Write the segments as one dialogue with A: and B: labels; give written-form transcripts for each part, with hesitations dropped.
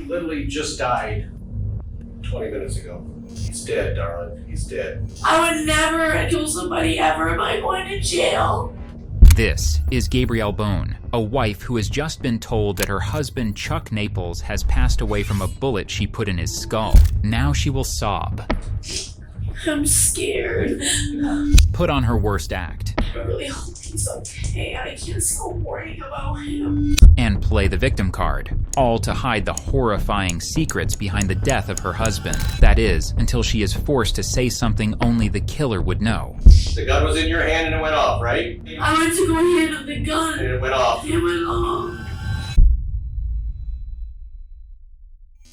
A: literally just died 20 minutes ago. He's dead, darling. He's dead.
B: I would never kill somebody ever. Am I going to jail?
C: This is Gabrielle Bone, a wife who has just been told that her husband Chuck Naples has passed away from a bullet she put in his skull. Now she will sob.
B: I'm scared.
C: Put on her worst act.
B: I really hope he's okay. I can't stop worrying about him.
C: And play the victim card, all to hide the horrifying secrets behind the death of her husband. That is, until she is forced to say something only the killer would know.
A: The gun was in your hand and it went off, right?
B: I went to go handle the gun.
A: And it went off.
B: It went off.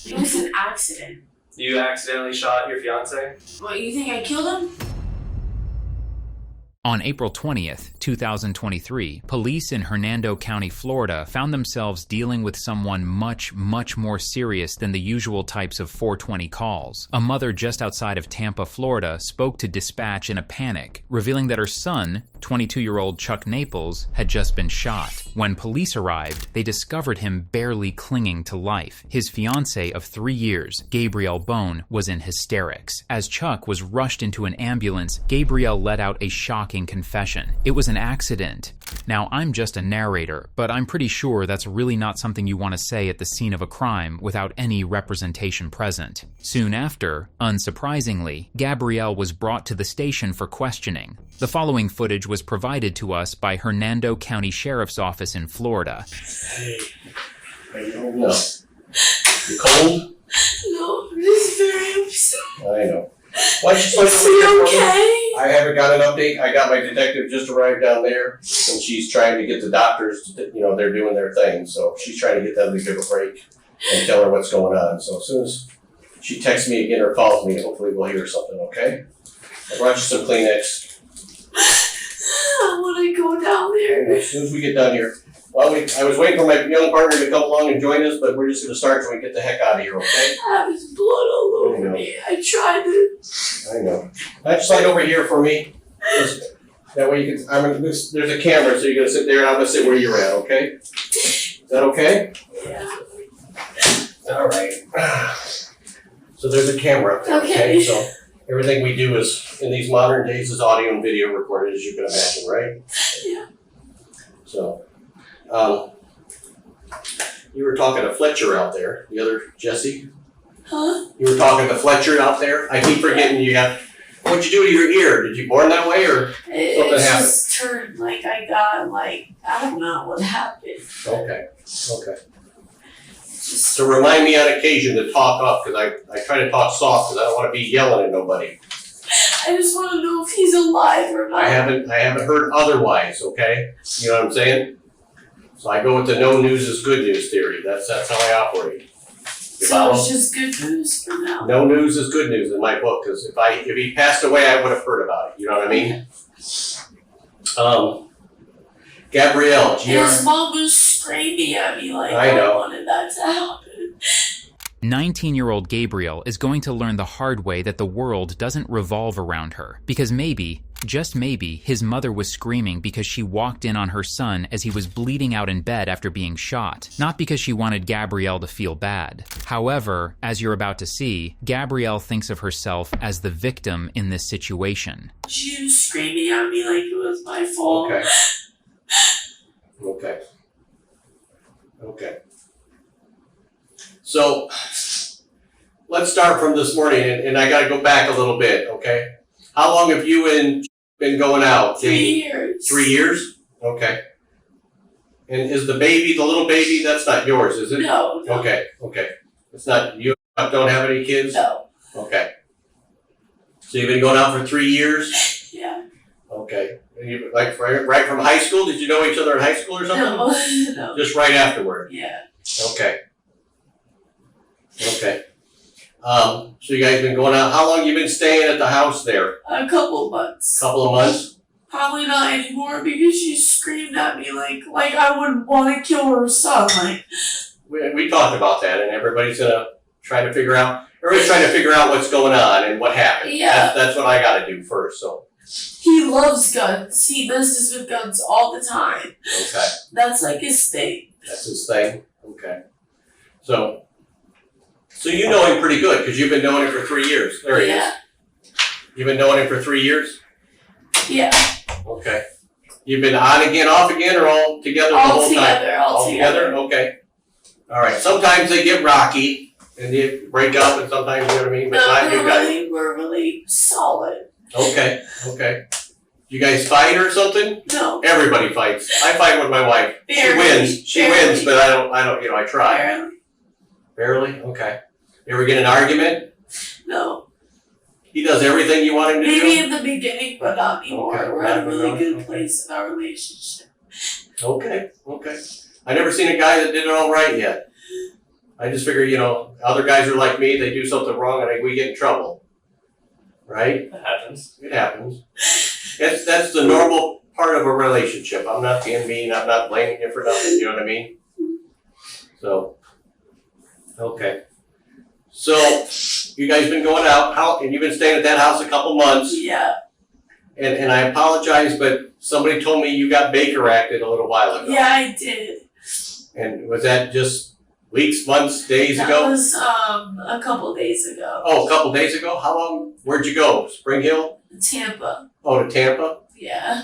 B: It was an accident.
D: You accidentally shot your fiancé?
B: What, you think I killed him?
C: On April 20th, 2023, police in Hernando County, Florida found themselves dealing with someone much more serious than the usual types of 420 calls. A mother just outside of Tampa, Florida, spoke to dispatch in a panic, revealing that her son, 22-year-old Chuck Naples, had just been shot. When police arrived, they discovered him barely clinging to life. His fiancée of 3 years, Gabrielle Bone, was in hysterics. As Chuck was rushed into an ambulance, Gabrielle let out a shocking confession. It was an accident. Now, I'm just a narrator, but I'm pretty sure that's really not something you want to say at the scene of a crime without any representation present. Soon after, unsurprisingly, Gabrielle was brought to the station for questioning. The following footage was provided to us by Hernando County Sheriff's Office in Florida.
A: Hey, I don't know. You cold?
B: No, I'm just very upset.
A: I know. Why
B: Is he okay?
A: I haven't got an update. I got my detective just arrived down there, and she's trying to get the doctors to, they're doing their thing. So she's trying to get them to give a break and tell her what's going on. So as soon as she texts me again or calls me, hopefully we'll hear something, okay? I brought you some Kleenex.
B: I want to go down there.
A: As soon as we get done here. Well, I was waiting for my young partner to come along and join us, but we're just going to start so we get the heck out of here, okay?
B: I have his blood all over me. I tried to.
A: I know. Why don't you slide over here for me? That way you can, there's a camera, so you're going to sit there and I'm going to sit where you're at, okay? Is that okay?
B: Yeah.
A: All right. So there's a camera up there, okay? So everything we do is, in these modern days, is audio and video recorded, as you can imagine, right?
B: Yeah.
A: So, you were talking to Fletcher out there, the other Jesse.
B: Huh?
A: You were talking to Fletcher out there. I keep forgetting you got. What'd you do to your ear? Did you born that way or something
B: It
A: happened?
B: just turned I got I don't know what happened.
A: Okay.
B: Just
A: So remind me on occasion to talk up because I try to talk soft because I don't want to be yelling at nobody.
B: I just want to know if he's alive or not.
A: I haven't heard otherwise. Okay. You know what I'm saying? So I go with the no news is good news theory. That's how I operate. You
B: So
A: follow?
B: it's just good news for now.
A: No news is good news in my book, because if he passed away, I would have heard about it. You know what I mean? Gabrielle,
B: His mom was screaming at me
A: I know.
B: wanted that to happen.
C: 19-year-old Gabrielle is going to learn the hard way that the world doesn't revolve around her, because maybe, just maybe, his mother was screaming because she walked in on her son as he was bleeding out in bed after being shot, not because she wanted Gabrielle to feel bad. However, as you're about to see, Gabrielle thinks of herself as the victim in this situation.
B: She was screaming at me like it was my fault.
A: Okay. So, let's start from this morning, and I got to go back a little bit, okay? How long have you been going out?
B: 3 years.
A: 3 years? Okay. And is the little baby, that's not yours, is it?
B: No.
A: Okay. It's not, you don't have any kids?
B: No.
A: Okay. So you've been going out for 3 years?
B: Yeah.
A: Okay. And you, right from high school? Did you know each other in high school or something?
B: No.
A: Just right afterward?
B: Yeah.
A: Okay. So you guys been going out. How long you been staying at the house there?
B: A couple months.
A: Couple of months?
B: Probably not anymore because she screamed at me like I would want to kill her son.
A: We talked about that, and everybody's gonna try to figure out. Everybody's trying to figure out what's going on and what happened.
B: Yeah.
A: That's what I got to do first. So.
B: He loves guns. He messes with guns all the time.
A: Okay.
B: That's his thing.
A: That's his thing. Okay. So, So you know him pretty good, because you've been knowing him for 3 years. There he is. You've been knowing him for 3 years?
B: Yeah.
A: Okay. You've been on again, off again, or all together the whole time?
B: All together.
A: Okay. All right. Sometimes they get rocky and they break up, and sometimes, you know what I mean? But
B: No,
A: not you guys.
B: we're really solid.
A: Okay. You guys fight or something?
B: No.
A: Everybody fights. I fight with my wife.
B: Barely.
A: She wins, but I don't, I try.
B: Barely.
A: Barely? Okay. You ever get in an argument?
B: No.
A: He does everything you want him to do?
B: Maybe in the beginning, but not anymore.
A: Okay.
B: We're at a really good place in our relationship.
A: Okay. I never seen a guy that did it all right yet. I just figure, other guys are like me, they do something wrong and we get in trouble. Right?
D: That happens.
A: It happens. That's the normal part of a relationship. I'm not being mean, I'm not blaming you for nothing, you know what I mean? So, okay. So, you guys been going out, and you've been staying at that house a couple months.
B: Yeah.
A: And I apologize, but somebody told me you got Baker acted a little while ago.
B: Yeah, I did.
A: And was that just weeks, months, days
B: That
A: ago?
B: was a couple days ago.
A: Oh, a couple days ago? How long? Where'd you go? Spring Hill?
B: Tampa.
A: Oh, to Tampa?
B: Yeah.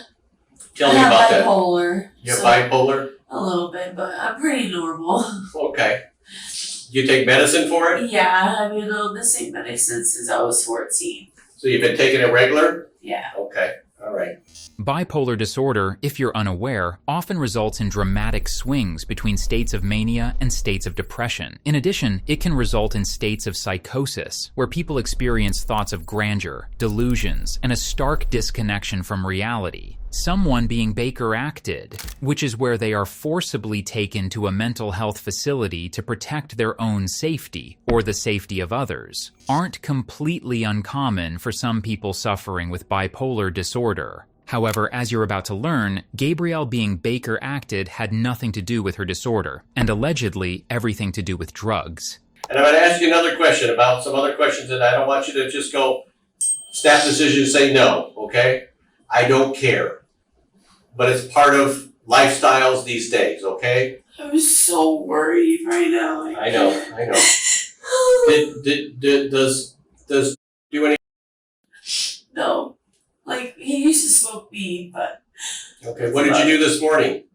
A: Tell me about that.
B: Bipolar.
A: You have bipolar?
B: A little bit, but I'm pretty normal.
A: Okay. You take medicine for it?
B: Yeah, I've been on the same medicine since I was 14.
A: So you've been taking it regular?
B: Yeah.
A: Okay. All right.
C: Bipolar disorder, if you're unaware, often results in dramatic swings between states of mania and states of depression. In addition, it can result in states of psychosis, where people experience thoughts of grandeur, delusions, and a stark disconnection from reality. Someone being Baker acted, which is where they are forcibly taken to a mental health facility to protect their own safety or the safety of others, aren't completely uncommon for some people suffering with bipolar disorder. However, as you're about to learn, Gabrielle being Baker acted had nothing to do with her disorder, and allegedly everything to do with drugs.
A: And I'm going to ask you another question about some other questions, and I don't want you to just go snap decision and say no, okay? I don't care. But it's part of lifestyles these days, okay?
B: I'm so worried right now.
A: I know. Does do any?
B: No. Like, he used to smoke weed, but...
A: Okay, what did you do this morning?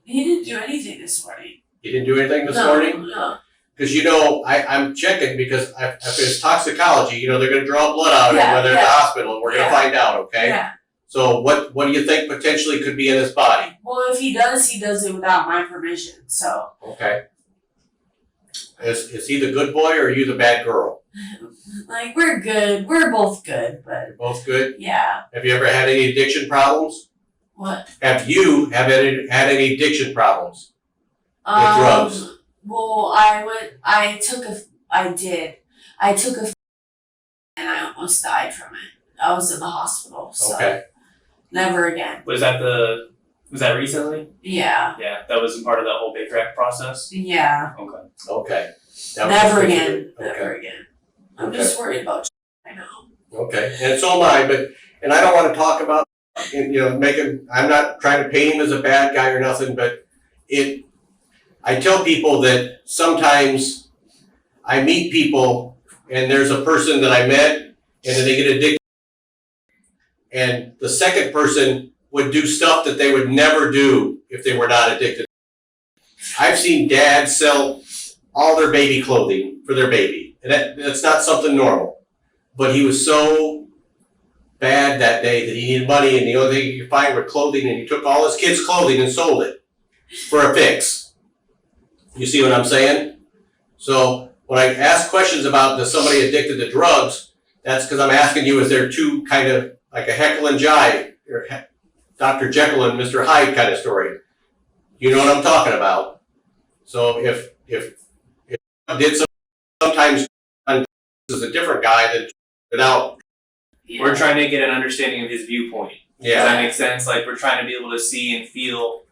B: He didn't do anything this morning.
A: You didn't do anything this morning?
B: No.
A: Because, I'm checking because if it's toxicology, they're going to draw blood out of him when they're in the hospital, and we're going to find out, okay?
B: Yeah.
A: So what do you think potentially could be in his body?
B: Well, if he does it without my permission, so...
A: Okay. Is he the good boy or are you the bad girl?
B: Like, we're good. We're both good, but...
A: You're both good?
B: Yeah.
A: Have you ever had any addiction problems?
B: What?
A: Had any addiction problems with drugs?
B: Well, I took a and I almost died from it. I was in the hospital, so...
A: Okay.
B: Never again.
D: Was that recently?
B: Yeah.
D: Yeah, that was part of the whole Baker Act process?
B: Yeah.
D: Okay.
B: Never again.
A: Okay.
B: Never again. I'm just worried about I know.
A: Okay, and so am I, and I don't want to talk about, I'm not trying to paint him as a bad guy or nothing, but I tell people that sometimes I meet people and there's a person that I met and then they get addicted. And the second person would do stuff that they would never do if they were not addicted. I've seen dads sell all their baby clothing for their baby. And that's not something normal. But he was so bad that day that he needed money, and the only thing he could find were clothing, and he took all his kids' clothing and sold it for a fix. You see what I'm saying? So when I ask questions about is somebody addicted to drugs, that's because I'm asking you, is there two kind of like a Jekyll and Hyde, or Dr. Jekyll and Mr. Hyde kind of story? You know what I'm talking about. So if did sometimes is a different guy that without.
B: Yeah.
D: We're trying to get an understanding of his viewpoint.
A: Yeah.
D: Does that make sense? Like, we're trying to be able to see and feel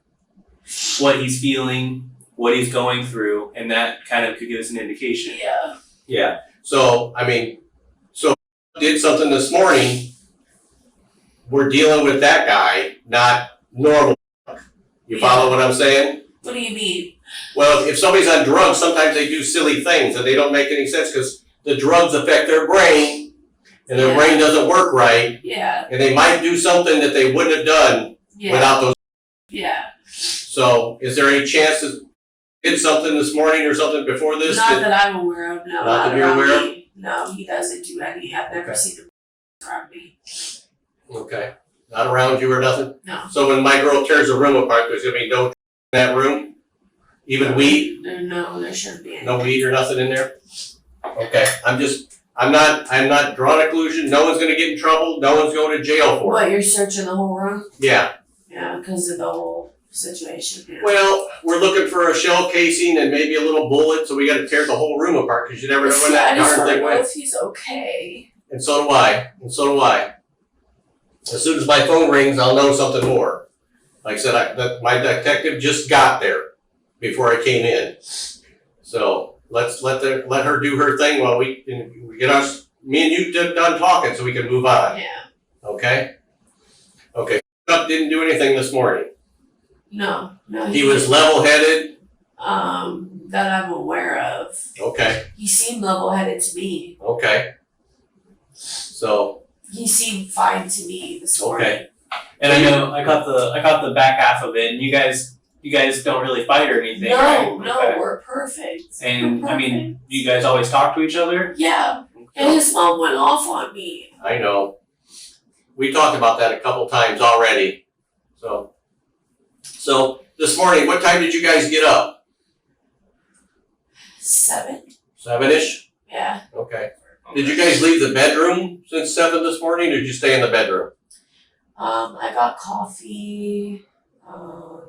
D: what he's feeling, what he's going through, and that kind of could give us an indication.
B: Yeah.
A: Yeah. So did something this morning. We're dealing with that guy, not normal. You follow what I'm saying?
B: What do you mean?
A: Well, if somebody's on drugs, sometimes they do silly things and they don't make any sense because the drugs affect their brain and their brain doesn't work right.
B: Yeah.
A: And they might do something that they wouldn't have done without those.
B: Yeah.
A: So, is there any chance that did something this morning or something before this?
B: Not that I'm aware of, no.
A: Not that you're aware of?
B: No, he doesn't do any. I've never seen him around me.
A: Okay. Not around you or nothing?
B: No.
A: So when my girl tears a room apart, there's gonna be no in that room? Even weed?
B: No, there shouldn't be any.
A: No weed or nothing in there? Okay, I'm not drawing a conclusion. No one's gonna get in trouble. No one's going to jail for it.
B: What, you're searching the whole room?
A: Yeah.
B: Yeah, because of the whole situation. Yeah.
A: Well, we're looking for a shell casing and maybe a little bullet, so we gotta tear the whole room apart because you never know when that
B: I just
A: darn
B: want to
A: thing
B: know
A: went.
B: if he's okay.
A: And so do I. And so do I. As soon as my phone rings, I'll know something more. Like I said, my detective just got there before I came in. So let's let her do her thing while we get us, me and you done talking so we can move on.
B: Yeah.
A: Okay? Okay. Didn't do anything this morning.
B: No.
A: He was level-headed.
B: That I'm aware of.
A: Okay.
B: He seemed level-headed to me.
A: Okay. So.
B: He seemed fine to me this morning.
A: Okay.
D: And I know I got the back half of it, and you guys don't really fight or anything, right?
B: No,
D: Okay.
B: we're perfect.
D: And I mean, you guys always talk to each other?
B: Yeah. And his mom went off on me.
A: I know. We talked about that a couple times already. So this morning, what time did you guys get up?
B: 7.
A: 7-ish?
B: Yeah.
A: Okay. Did you guys leave the bedroom since 7 this morning, or did you stay in the bedroom?
B: I got coffee. I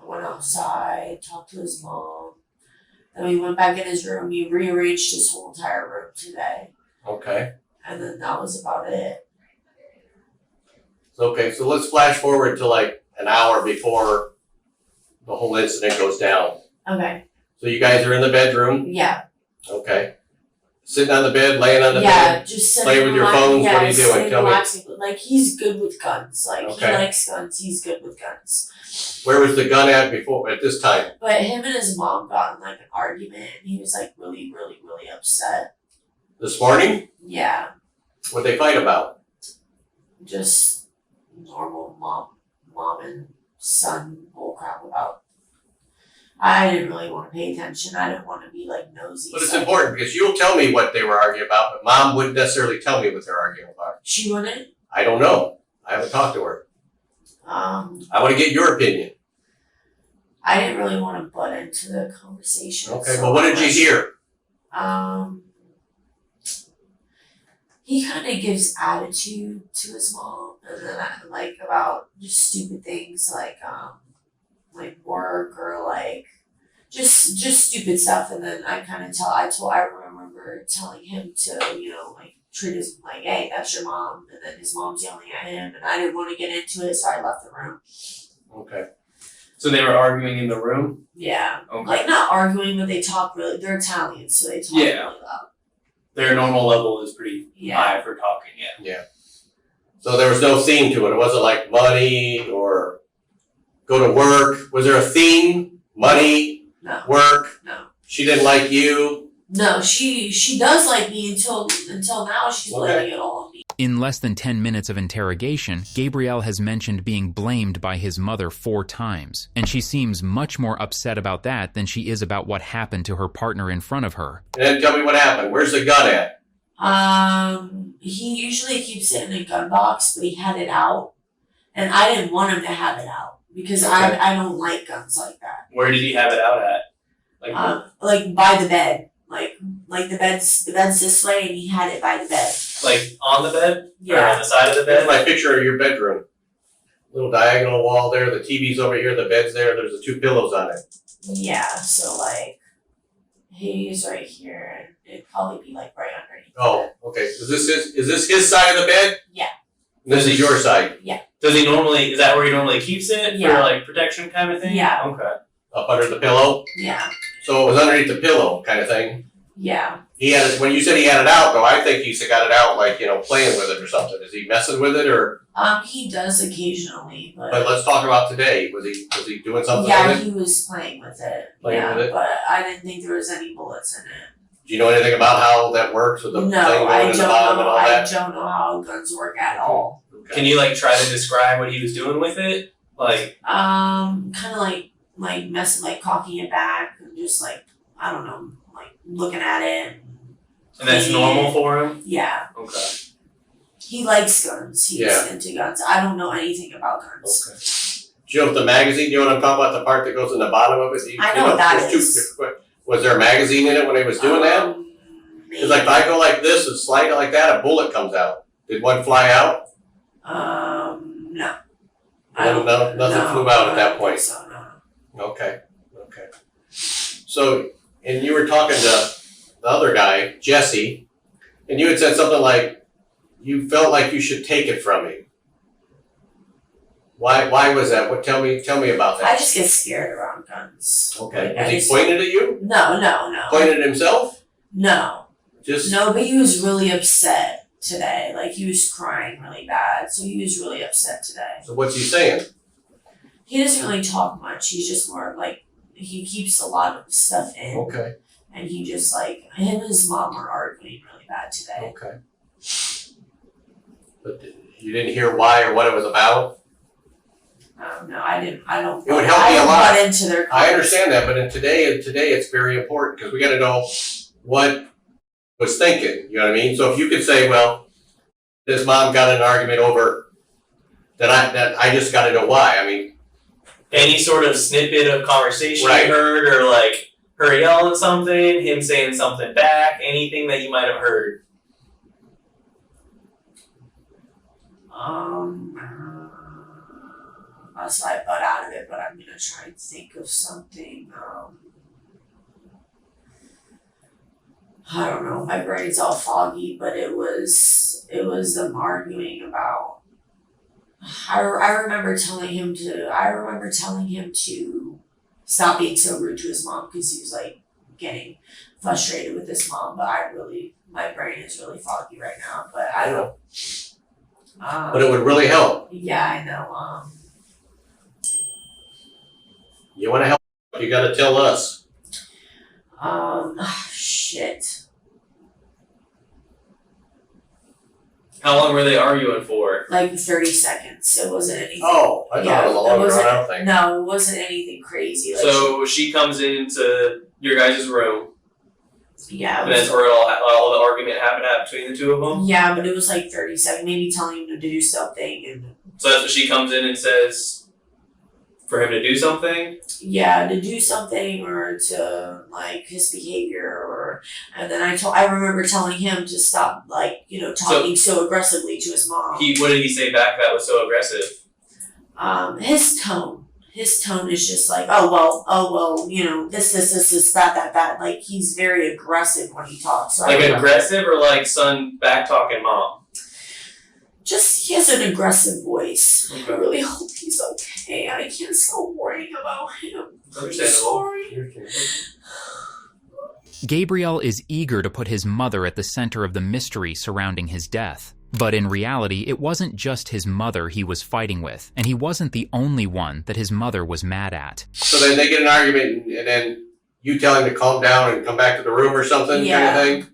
B: went outside, talked to his mom. Then we went back in his room. He rearranged his whole entire room today.
A: Okay.
B: And then that was about it.
A: Okay, so let's flash forward to like an hour before the whole incident goes down.
B: Okay.
A: So you guys are in the bedroom.
B: Yeah.
A: Okay. Sitting on the bed, laying on the
B: Yeah,
A: bed.
B: just sitting
A: Play with your phones.
B: Yeah,
A: What are you doing?
B: sitting
A: Tell me.
B: relaxing. Like, he's good with guns. Like,
A: Okay.
B: he likes guns. He's good with guns.
A: Where was the gun at before? At this time?
B: But him and his mom got in like an argument, and he was like really, really, really upset.
A: This morning?
B: Yeah,
A: What'd they fight about?
B: just normal mom and son bull crap about. I didn't really want to pay attention. I didn't want to be like nosy.
A: But it's
B: so-
A: important because you'll tell me what they were arguing about, but Mom wouldn't necessarily tell me what they're arguing about.
B: She wouldn't.
A: I don't know. I haven't talked to her. I want to get your opinion.
B: I didn't really want to butt into the conversation.
A: Okay,
B: so
A: but what did you
B: much.
A: hear?
B: He kind of gives attitude to his mom, and then like about just stupid things like work or like just stupid stuff. And then I remember telling him to like treat his like, hey, that's your mom, and then his mom's yelling at him, and I didn't want to get into it, so I left the room.
A: Okay.
D: So they were arguing in the room?
B: Yeah,
D: Okay.
B: like not arguing, but they talk really. They're Italian, so they talk really loud.
D: Their normal level is pretty
B: Yeah.
D: high for talking, yeah.
A: So there was no theme to it. It wasn't like money or go to work. Was there a theme? Money?
B: No.
A: Work?
B: No.
A: She didn't like you?
B: No, she does like me until now. She's blaming it all on me.
C: In less than 10 minutes of interrogation, Gabrielle has mentioned being blamed by his mother 4 times, and she seems much more upset about that than she is about what happened to her partner in front of her.
A: And then tell me what happened. Where's the gun at?
B: He usually keeps it in a gun box, but he had it out, and I didn't want him to have it out because I don't like guns like that.
D: Where did he have it out at?
B: Like by the bed, like the bed's this way, and he had it by the bed.
D: Like on the bed? Or
B: Yeah.
D: on the side of the
A: There's
D: bed?
A: my picture of your bedroom. Little diagonal wall there. The TV's over here. The bed's there. There's the 2 pillows on it.
B: Yeah. So like, he's right here, and it'd probably be like right underneath.
A: Oh, okay. Is this his side of the bed?
B: Yeah.
A: And this is your side?
D: Does he normally, is that where he normally keeps it?
B: Yeah.
D: For like protection kind of thing?
B: Yeah.
D: Okay.
A: Up under the pillow?
B: Yeah.
A: So it was underneath the pillow kind of thing?
B: Yeah.
A: He had it, when you said he had it out, though, I think he's got it out, like, playing with it or something. Is he messing with it, or?
B: He does occasionally, but
A: But let's talk about today. Was he doing something
B: yeah,
A: with it?
B: he was playing with it.
A: Playing
B: yeah,
A: with it?
B: But I didn't think there was any bullets in it.
A: Do you know anything about how that works with the thing
B: No,
A: going
B: I
A: in
B: don't
A: the bottom and
B: know.
A: all
B: I
A: that?
B: don't know how guns work at all.
A: Okay.
D: Can you like try to describe what he was doing with it? Like,
B: Kind of like messing, like cocking it back, and just like I don't know, like looking at it.
D: and that's normal for him?
B: Yeah,
D: Okay.
B: he likes guns. He's
A: Yeah.
B: into guns. I don't know anything about guns.
A: Okay. Do you know if the magazine, you know what I'm talking about, the part that goes in the bottom of it?
B: I know what that
A: there's
B: is.
A: Was there a magazine in it when they was doing that? Because like if I go like this and slide it like that, a bullet comes out. Did one fly out?
B: No.
A: Nothing flew out at that point.
B: So, no.
A: Okay. So, and you were talking to the other guy, Jesse, and you had said something like, you felt like you should take it from him. Why was that? Tell me about that.
B: I just get scared around guns.
A: Okay.
B: Like,
A: Was he pointed at you?
B: No.
A: Pointed at himself?
B: No.
A: Just
B: No, but he was really upset today. Like, he was crying really bad. So he was really upset today.
A: so what's he saying?
B: He doesn't really talk much. He's just more like, he keeps a lot of stuff in.
A: Okay.
B: And he just like, him and his mom are arguing really bad today.
A: Okay. But you didn't hear why or what it was about?
B: No, I don't.
A: It would help me a lot.
B: I don't butt into their
A: I understand that, but today it's very important because we got to know what was thinking. You know what I mean? So if you could say, well, this mom got in an argument over that I just got to know why. I mean,
D: Any sort of snippet of conversation
A: Right.
D: you heard, or like her yelling something, him saying something back, anything that you might have heard.
B: Unless I butt out of it, but I'm gonna try and think of something. I don't know. My brain's all foggy, but it was them arguing about. I remember telling him to stop being so rude to his mom because he was like getting frustrated with his mom. But my brain is really foggy right now. But I don't.
A: but it would really help.
B: Yeah, I know.
A: You want to help? You got to tell us.
B: Shit.
D: How long were they arguing for?
B: Like 30 seconds. It wasn't anything.
A: Oh, I thought it was a long
B: wasn't-
A: drawn out thing.
B: No, it wasn't anything crazy. Like
D: So she comes into your guys' room,
B: yeah,
D: and that's where all the argument happened between the two of them.
B: yeah, but it was like 30 seconds, maybe telling him to do something and
D: So that's what she comes in and says for him to do something.
B: yeah, to do something or to like his behavior and then I remember telling him to stop like, talking so aggressively to his mom.
D: What did he say back that was so aggressive?
B: His tone is just like, oh well, this, that. Like he's very aggressive when he talks. So
D: Like aggressive or like son back talking mom?
B: Just he has an aggressive voice.
D: Okay.
B: I really hope he's okay. I can't stop worrying about him. I'm
D: Understandable.
B: sorry.
C: Gabriel is eager to put his mother at the center of the mystery surrounding his death. But in reality, it wasn't just his mother he was fighting with, and he wasn't the only one that his mother was mad at.
A: So then they get an argument, and then you tell him to calm down and come back to the room or something,
B: Yeah.
A: kind of thing.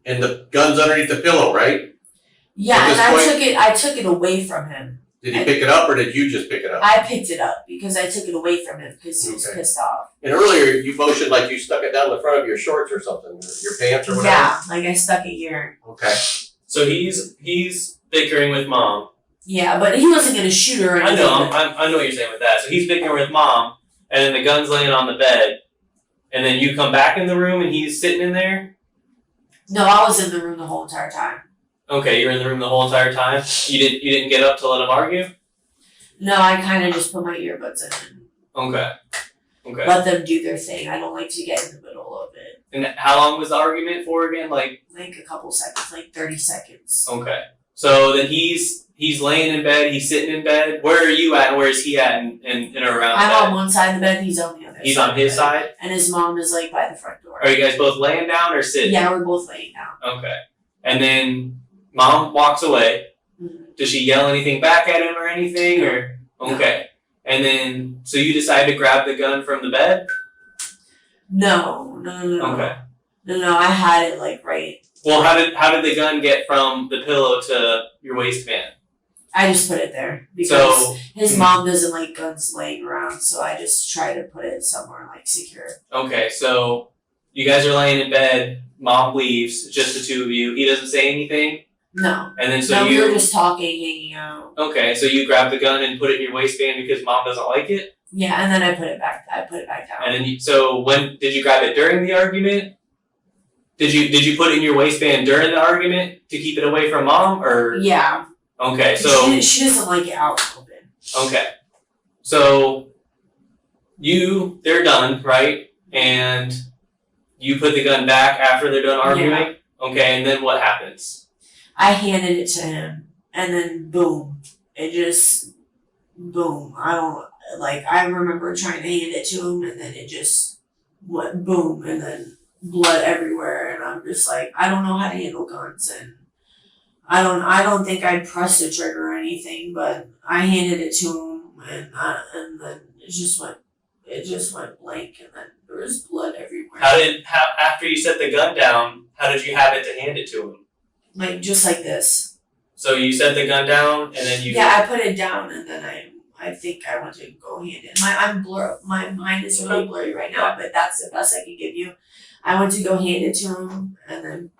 A: And the gun's underneath the pillow, right?
B: Yeah,
A: At
B: and
A: this point-
B: I took it away from him.
A: Did he pick it up, or did you just pick it up?
B: I picked it up because I took it away from him because he was
A: Okay.
B: pissed off.
A: And earlier you motioned like you stuck it down the front of your shorts or something, or your pants or whatever.
B: Yeah, like I stuck it here.
A: Okay.
D: So he's bickering with mom.
B: Yeah, but he wasn't gonna shoot her or
D: I
B: anything.
D: know, I know what you're saying with that. So he's bickering with mom, and then the gun's laying on the bed, and then you come back in the room and he's sitting in there.
B: No, I was in the room the whole entire time.
D: Okay, you're in the room the whole entire time. You didn't get up to let him argue.
B: No, I kind of just put my earbuds in
D: Okay.
B: and let them do their thing. I don't like to get in the middle of it.
D: And how long was the argument for again? Like,
B: Like a couple seconds, like 30 seconds.
D: okay. So then he's laying in bed, he's sitting in bed. Where are you at and where is he at and around
B: I'm
D: bed?
B: on one side of the bed, he's on the other
D: He's
B: side.
D: on his side?
B: And his mom is like by the front door.
D: Are you guys both laying down or sitting?
B: Yeah, we're both laying down.
D: Okay. And then mom walks away.
B: Mm-hmm.
D: Does she yell anything back at him or anything? Or okay. And then so you decide to grab the gun from the bed?
B: No.
D: Okay.
B: No, I had it like right.
D: Well, how did the gun get from the pillow to your waistband?
B: I just put it there because
D: So
B: his mom doesn't like guns laying around, so I just try to put it somewhere like secure.
D: okay, so you guys are laying in bed, mom leaves, just the two of you, he doesn't say anything,
B: No.
D: and then so
B: we
D: you
B: were just talking, hanging out.
D: okay, so you grab the gun and put it in your waistband because mom doesn't like it?
B: Yeah, and then I put it back down.
D: And then so when did you grab it during the argument? Did you put it in your waistband during the argument to keep it away from mom or
B: Yeah.
D: okay, so
B: she doesn't like it out open.
D: okay. So they're done, right? And you put the gun back after they're done arguing?
B: Yeah.
D: Okay, and then what happens?
B: I handed it to him, and then boom. It just boom. I remember trying to hand it to him, and then it just went boom, and then blood everywhere, and I'm just like, I don't know how to handle guns, and I don't think I pressed the trigger or anything, but I handed it to him, and then it just went blank, and then there was blood everywhere.
D: After you set the gun down, how did you have it to hand it to him?
B: Like just like this.
D: So you set the gun down, and then you
B: Yeah, I put it down, and then I think I went to go hand it. My mind is really blurry right now, but that's the best I can give you. I went to go hand it to him, and then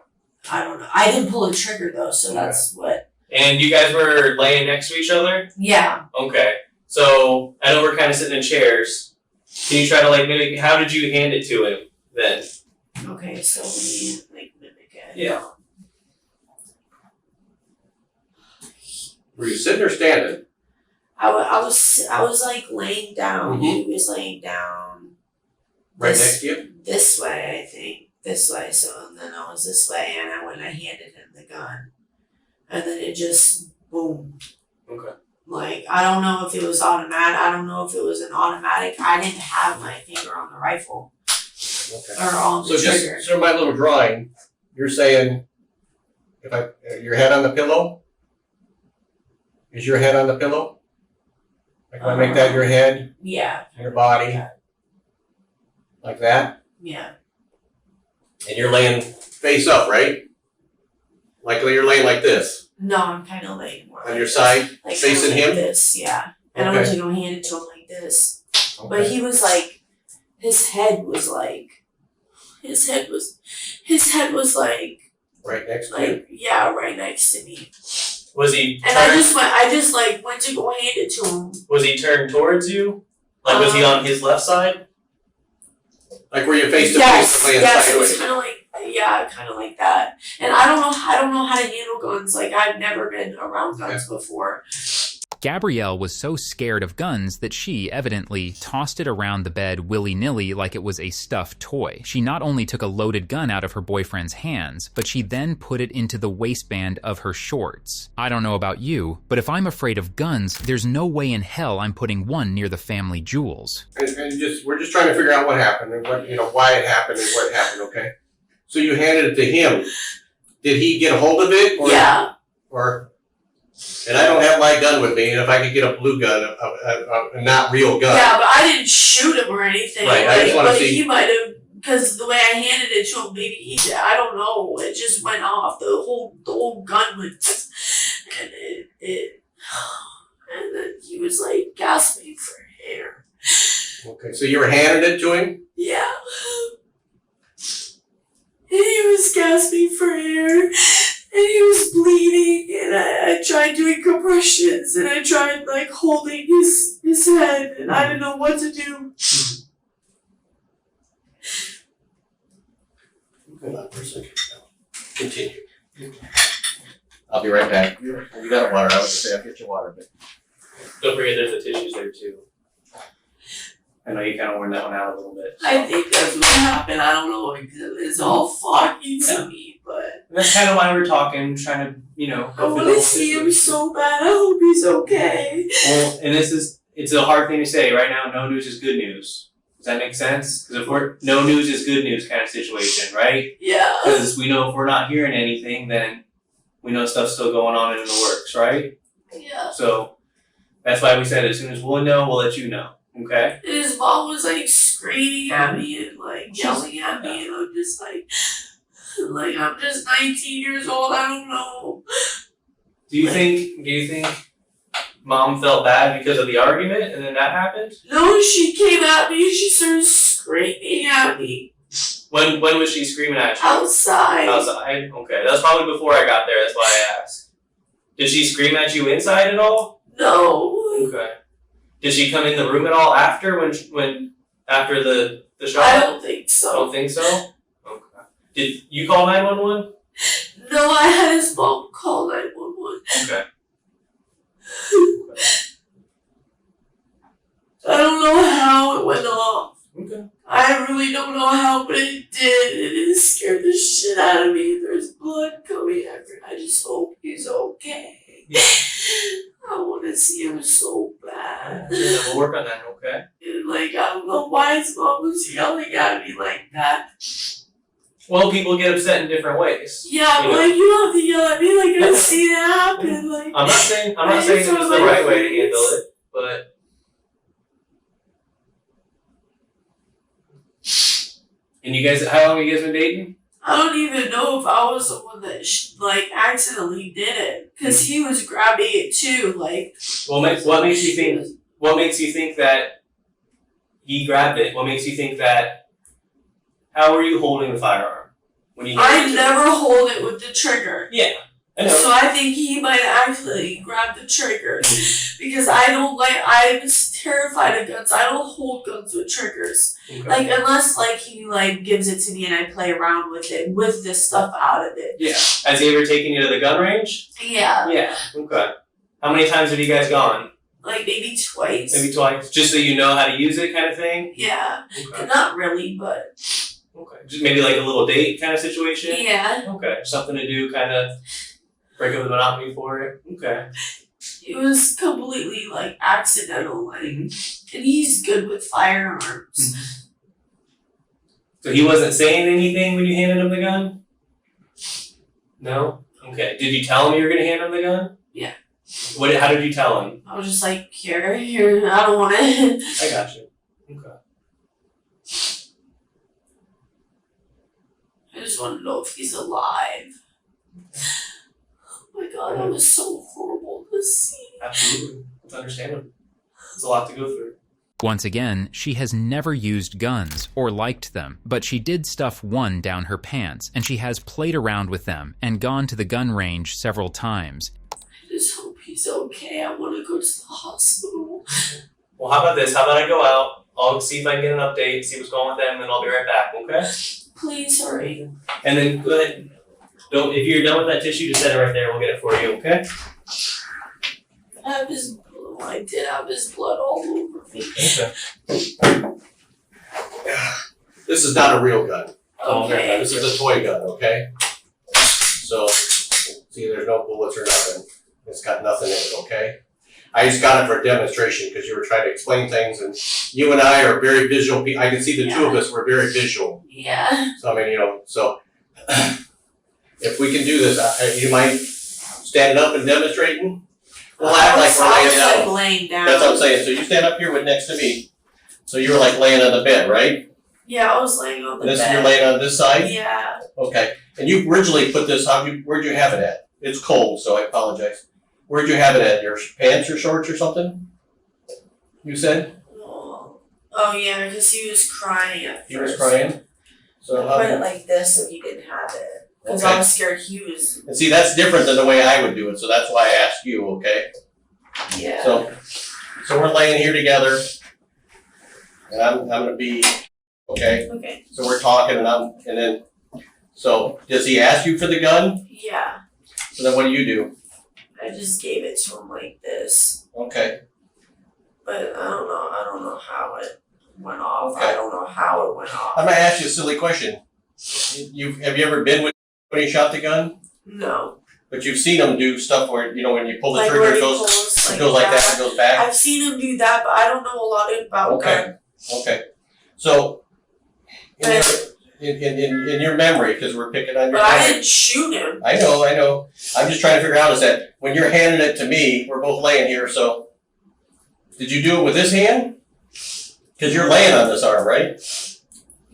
B: I don't know. I didn't pull the trigger though, so that's what.
D: And you guys were laying next to each other?
B: Yeah.
D: Okay. So I know we're kind of sitting in chairs. Can you try to mimic? How did you hand it to him then?
B: Okay, so we mimic it.
D: Yeah.
A: Were you sitting or standing?
B: I was like laying down.
A: Mhm.
B: He was laying down.
A: Right next to you?
B: This way, I think. This way. So and then I was this way, and I handed him the gun, and then it just boom.
D: Okay.
B: Like I don't know if it was automatic. I don't know if it was an automatic. I didn't have my finger on the rifle
A: Okay.
B: or on the
A: So
B: trigger.
A: just so my little drawing, you're saying your head on the pillow? Is your head on the pillow? Like if I make that your head,
B: Yeah.
A: your body, like that?
B: Yeah.
A: And you're laying face up, right? Like you're laying like this,
B: No, I'm kind of laying more
A: on
B: like
A: your
B: this.
A: side,
B: Like
A: facing
B: kinda like
A: him?
B: This, yeah. And I went to go hand it to him like this. But
A: Okay.
B: he was like, his head was like
A: Right next to you?
B: yeah, right next to me.
D: Was he?
B: And I just went to go hand it to him.
D: Was he turned towards you? Like was he on his left side?
A: Like where you're face to
B: Yes,
A: face, laying
B: yes, it was
A: sideways?
B: kind of like, kind of like that. And I don't know how to handle guns. Like I've never been around guns before.
C: Gabrielle was so scared of guns that she, evidently, tossed it around the bed willy-nilly like it was a stuffed toy. She not only took a loaded gun out of her boyfriend's hands, but she then put it into the waistband of her shorts. I don't know about you, but if I'm afraid of guns, there's no way in hell I'm putting one near the family jewels.
A: And we're just trying to figure out what happened and why it happened and what happened, okay? So you handed it to him. Did he get a hold of it?
B: Yeah.
A: And I don't have my gun with me, and if I could get a blue gun, a not real gun.
B: Yeah, but I didn't shoot him or anything.
A: Right, I just wanna
B: but
A: see-
B: he might have, because the way I handed it to him, maybe I don't know. It just went off. The whole gun went, and and then he was like gasping for air.
A: Okay, so you were handing it to him?
B: Yeah. And he was gasping for air. And he was bleeding, and I tried doing compressions, and I tried like holding his head, and I didn't know what to do.
A: Hold on for a second. Continue. I'll be right back. You got water. I was gonna say I'll get you water, but
D: Don't forget there's the tissues there too. I know you kind of worn that one out a little bit.
B: I think that's what happened. I don't know. It's all foggy to me, but
D: And that's kind of why we're talking, trying to,
B: I
D: go through
B: want
D: the
B: to
D: whole
B: see him
D: situation.
B: so bad. I hope he's okay.
D: Well, and it's a hard thing to say right now. No news is good news. Does that make sense? Because if we're no news is good news kind of situation, right?
B: Yeah.
D: Because we know if we're not hearing anything, then we know stuff's still going on and in the works, right?
B: Yeah.
D: So that's why we said as soon as we'll know, we'll let you know. Okay?
B: And his mom was like screaming at me and like yelling at me, and I'm just like I'm just 19 years old. I don't know.
D: Do you think mom felt bad because of the argument and then that happened?
B: No, she came at me. She started screaming at me
D: When was she screaming at you?
B: outside.
D: Outside? Okay. That's probably before I got there, that's why I asked. Did she scream at you inside at all?
B: No,
D: Okay. Did she come in the room at all after when after the shot?
B: I don't think so.
D: Don't think so? Okay. Did you call 911?
B: No, I had his mom call 911.
D: Okay.
B: I don't know how it went off.
D: Okay.
B: I really don't know how, but it did. It scared the shit out of me. There's blood coming after. I just hope he's okay.
D: Yeah.
B: I want to see him so bad.
D: Yeah, we'll work on that, okay?
B: And, I don't know why his mom was yelling at me like that.
D: Well, people get upset in different ways.
B: Yeah,
D: You
B: but
D: know.
B: you don't have to yell at me like I've seen it happen.
D: I'm not saying it was
B: just
D: the
B: was like,
D: right way to
B: please.
D: handle it, but and you guys, how long have you guys been dating?
B: I don't even know if I was the one that accidentally did it, because he was grabbing it too.
D: What makes you think? What makes you think that he grabbed it? What makes you think that? How were you holding the firearm when you?
B: I never hold it with the trigger.
D: Yeah, I know.
B: So I think he might actually grab the trigger, because I'm terrified of guns. I don't hold guns with triggers.
D: Okay.
B: Unless he gives it to me and I play around with it, with this stuff out of it.
D: Yeah. Has he ever taken you to the gun range?
B: Yeah.
D: Yeah. Okay. How many times have you guys gone?
B: Maybe twice.
D: Maybe twice. Just so you know how to use it, kind of thing.
B: Yeah.
D: Okay.
B: Not really, but.
D: Okay. Just maybe like a little date kind of situation.
B: Yeah.
D: Okay. Something to do, kind of break up the monotony for it. Okay.
B: It was completely accidental, and he's good with firearms.
D: So he wasn't saying anything when you handed him the gun? No? Okay. Did you tell him you were going to hand him the gun?
B: Yeah.
D: How did you tell him?
B: I was just here, I don't want it.
D: I got you. Okay.
B: I just want to know if he's alive. Oh my god, that was so horrible to see.
D: Absolutely. It's understandable. It's a lot to go through.
C: Once again, she has never used guns or liked them, but she did stuff one down her pants, and she has played around with them and gone to the gun range several times.
B: I just hope he's okay. I want to go to the hospital.
D: Well, how about this? How about I go out, I'll see if I can get an update, see what's going on with them, and then I'll be right back, okay?
B: Please hurry.
D: And then go ahead. If you're done with that tissue, just set it right there. We'll get it for you, okay?
B: I did have his blood all over me.
D: Okay.
A: This is not a real gun.
B: Okay.
A: This is a toy gun, okay? So, see, there's no bullets or nothing. It's got nothing in it, okay? I just got it for a demonstration because you were trying to explain things, and you and I are very visual people. I can see the two of us were very visual.
B: Yeah.
A: So, I mean, so if we can do this, you mind standing up and demonstrating? We'll act like we're laying down.
B: Laying down.
A: That's what I'm saying. So you stand up here next to me. So you were laying on the bed, right?
B: Yeah, I was laying on the bed.
A: You're laying on this side?
B: Yeah.
A: Okay. And you originally put this, where'd you have it at? It's cold, so I apologize. Where'd you have it at? Your pants or shorts or something? You said?
B: Oh yeah, because he was crying at first.
A: He was crying? So
B: I put it like this so he didn't have it. Because
A: Okay.
B: I was scared he was.
A: And see, that's different than the way I would do it, so that's why I asked you, okay?
B: Yeah.
A: So we're laying here together, and I'm gonna be, okay?
B: Okay.
A: So we're talking, and then, so does he ask you for the gun?
B: Yeah.
A: So then what do?
B: I just gave it to him like this.
A: Okay.
B: But I don't know how it went off.
A: Okay.
B: I don't know how it went off.
A: I'm gonna ask you a silly question. Have you ever been with when he shot the gun?
B: No.
A: But you've seen him do stuff where, when you pull the
B: Like
A: trigger,
B: where
A: it
B: he
A: goes,
B: pulls
A: it goes like that and goes back?
B: I've seen him do that, but I don't know a lot about
A: Okay.
B: gun.
A: Okay. So, in your memory, because we're picking on your
B: But I
A: memory.
B: didn't shoot him.
A: I know. I'm just trying to figure out is that when you're handing it to me, we're both laying here, so did you do it with this hand? Because you're laying on this arm, right?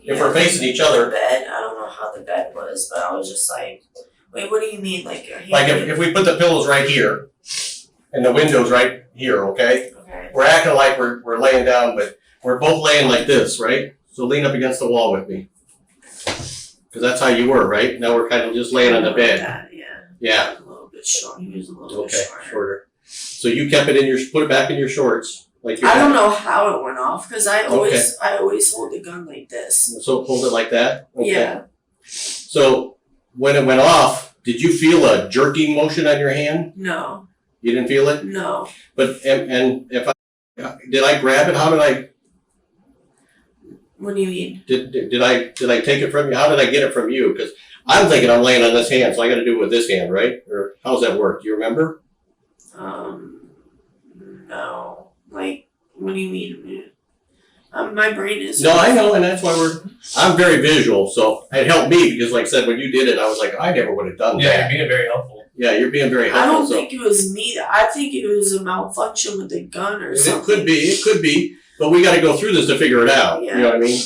A: If we're facing each
B: The
A: other.
B: bed, I don't know how the bed was, but I was just like, wait, what do you mean? Like your hand?
A: Like if we put the pillows right here, and the window's right here, okay?
B: Okay.
A: We're acting like we're laying down, but we're both laying like this, right? So lean up against the wall with me. Because that's how you were, right? Now we're kind of just laying on the bed.
B: That, yeah.
A: Yeah.
B: A little bit short. He was a little bit
A: Okay,
B: shorter.
A: shorter. So you kept it in put it back in your shorts. Like you
B: I don't
A: had.
B: know how it went off because I always hold the gun like this.
A: So hold it like that? Okay.
B: Yeah.
A: So when it went off, did you feel a jerking motion on your hand?
B: No.
A: You didn't feel it?
B: No.
A: But and if did I grab it? How did I
B: What do you mean?
A: did I take it from you? How did I get it from you? Because I'm thinking I'm laying on this hand, so I got to do it with this hand, right? Or how's that work? Do you remember?
B: No. Like, what do you mean? My brain is.
A: No, I know, and that's why I'm very visual, so it helped me because, like I said, when you did it, I was like, I never would have done
D: Yeah,
A: that.
D: you're being very helpful.
A: Yeah, you're being very
B: I
A: helpful.
B: don't think it was me. I think it was a malfunction with the gun or something.
A: It could be, but we got to go through this to figure it out.
B: Yeah.
A: You know what I mean?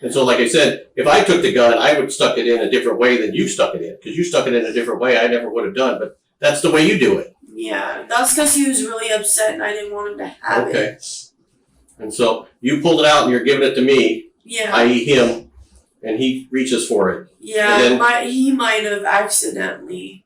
A: And so, like I said, if I took the gun, I would have stuck it in a different way than you stuck it in, because you stuck it in a different way I never would have done, but that's the way you do it.
B: Yeah, that's because he was really upset and I didn't want him to have it.
A: Okay. And so you pulled it out and you're giving it to me,
B: Yeah.
A: i.e. him, and he reaches for it.
B: Yeah,
A: And
B: he might have accidentally.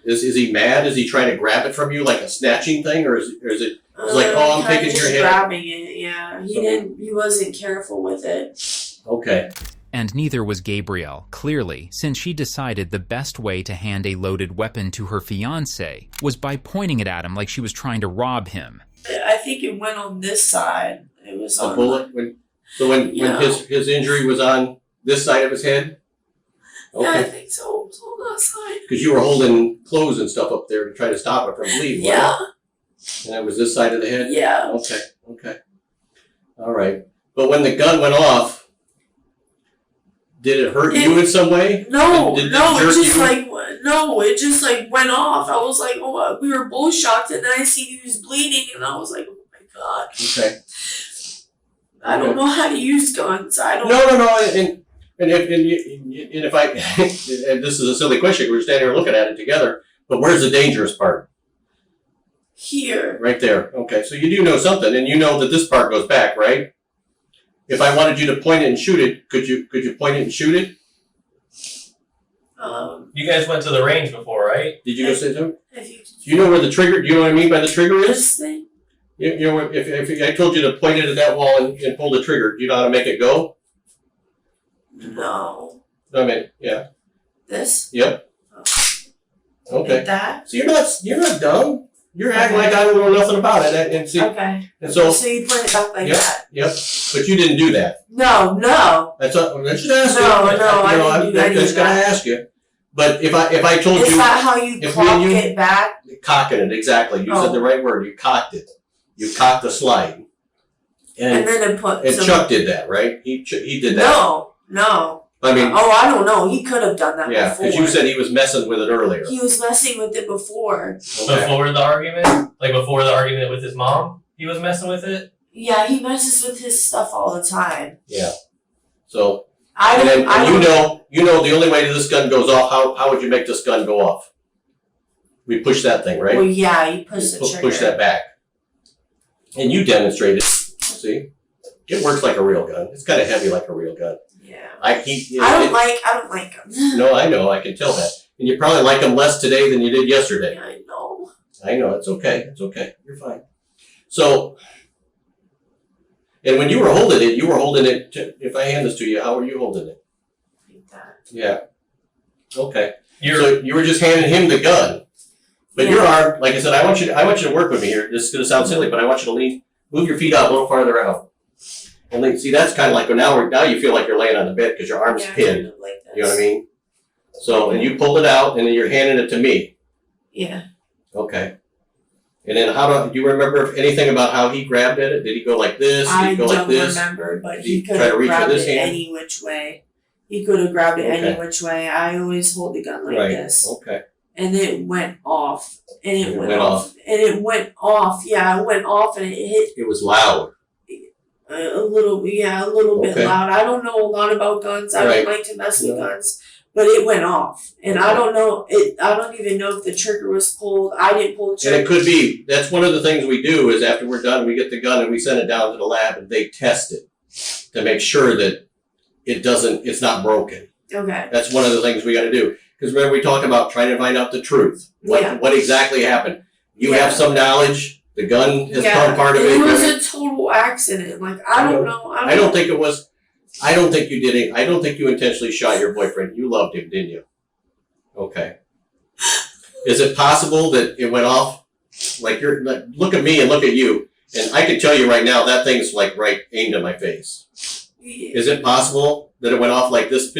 A: Is he mad? Is he trying to grab it from you like a snatching thing, or is it like, oh, I'm
B: kinda
A: taking your
B: just
A: hand?
B: grabbing it, yeah. He wasn't careful with it.
A: Okay.
C: And neither was Gabrielle, clearly, since she decided the best way to hand a loaded weapon to her fiancé was by pointing it at him like she was trying to rob him.
B: I think it went on this side. It was
A: A
B: on
A: bullet? When his injury was on this side of his head?
B: Yeah, I
A: Okay.
B: think so. It was on that side.
A: Because you were holding clothes and stuff up there to try to stop it from bleeding,
B: Yeah.
A: right? And it was this side of the head?
B: Yeah.
A: Okay. All right. But when the gun went off, did it hurt you in some way?
B: No,
A: Did it
B: no,
A: jerk
B: it just went off. I was like, oh, we were both shocked, and then I see he was bleeding, and I was like, oh my god.
A: Okay.
B: I don't know how to use guns. I don't.
A: No. And if I, and this is a silly question, we're standing here looking at it together, but where's the dangerous part?
B: Here.
A: Right there. Okay, so you do know something, and you know that this part goes back, right? If I wanted you to point it and shoot it, could you point it and shoot it?
D: You guys went to the range before, right?
A: Did you go say so?
B: If
A: You know where the trigger? Do you know what I mean by the trigger is?
B: this thing.
A: You know, if I told you to point it at that wall and pull the trigger, do you know how to make it go?
B: No.
A: I mean, yeah.
B: This.
A: Yep. Okay.
B: Like that.
A: So you're not dumb. You're acting like I don't know nothing about it, and see,
B: Okay.
A: and so
B: So you put it back like
A: Yep.
B: that.
A: yep. But you didn't do that.
B: No.
A: That's what I should ask you.
B: No, I didn't do
A: I'm
B: any of
A: just gonna
B: that.
A: ask you. But if I told
B: Is
A: you
B: that how you
A: if
B: clock
A: me and you-
B: it back?
A: cocking it exactly, you
B: Oh.
A: said the right word. You cocked it. You cocked the slide.
B: And
A: And
B: then it put some.
A: Chuck did that, right? He did that.
B: No.
A: I mean,
B: Oh, I don't know. He could have done that
A: yeah,
B: before.
A: because you said he was messing with it earlier.
B: He was messing with it before.
A: Okay.
D: Before the argument? Like before the argument with his mom? He was messing with it?
B: Yeah, he messes with his stuff all the time.
A: Yeah. So
B: I
A: and,
B: don't.
A: then,
B: I
A: and
B: don't.
A: you know the only way this gun goes off. How would you make this gun go off? We push that thing, right?
B: Well, yeah, you push the trigger.
A: Push that back. And you demonstrated. See, it works like a real gun. It's kind of heavy like a real gun.
B: Yeah.
A: I
B: don't like him.
A: No, I know. I can tell that. And you probably like them less today than you did yesterday.
B: I know.
A: I know. It's okay. It's okay. You're fine. So, and when you were holding it, if I hand this to you, how were you holding it?
B: Like that.
A: Yeah. Okay.
D: You're
A: So you were just handing him the gun. But your arm, like I said, I want you to work with me here. This is going to sound silly, but I want you to move your feet out a little farther out. And see, that's kind of like, now you feel like you're laying on the bed because your arm's
B: Yeah,
A: pinned.
B: kind of like this.
A: You know what I mean? So, and you pulled it out and then you're handing it to me.
B: Yeah.
A: Okay. And then do you remember anything about how he grabbed at it? Did he go like this? Did
B: I
A: he go
B: don't
A: like this?
B: remember, but
A: Did
B: he
A: he
B: could
A: try to
B: have
A: reach with
B: grabbed
A: his
B: it
A: hand?
B: any which way. He could have grabbed it
A: Okay.
B: any which way. I always hold the gun like
A: Right.
B: this.
A: Okay.
B: And it went off. And it
A: It
B: went
A: went
B: off. And it went off. Yeah, it went off and it hit
A: It was loud.
B: a little bit
A: Okay.
B: loud. I don't know a lot about guns. I
A: Right.
B: don't like to mess with
A: No.
B: guns. But it went off. And I
A: Okay.
B: don't know I don't even know if the trigger was pulled. I didn't pull the trigger.
A: And it could be. That's one of the things we do is after we're done, we get the gun and we send it down to the lab and they test it to make sure that it's not broken.
B: Okay.
A: That's one of the things we got to do. Because remember we talked about trying to find out the truth.
B: Yeah.
A: What exactly happened? You
B: Yeah.
A: have some knowledge. The gun has become part of it.
B: It was a total accident. Like I don't know.
A: I don't think it was. I don't think you did it. I don't think you intentionally shot your boyfriend. You loved him, didn't you? Okay. Is it possible that it went off? Like look at me and look at you, and I can tell you right now that thing's like right aimed at my face.
B: Yeah.
A: Is it possible that it went off like this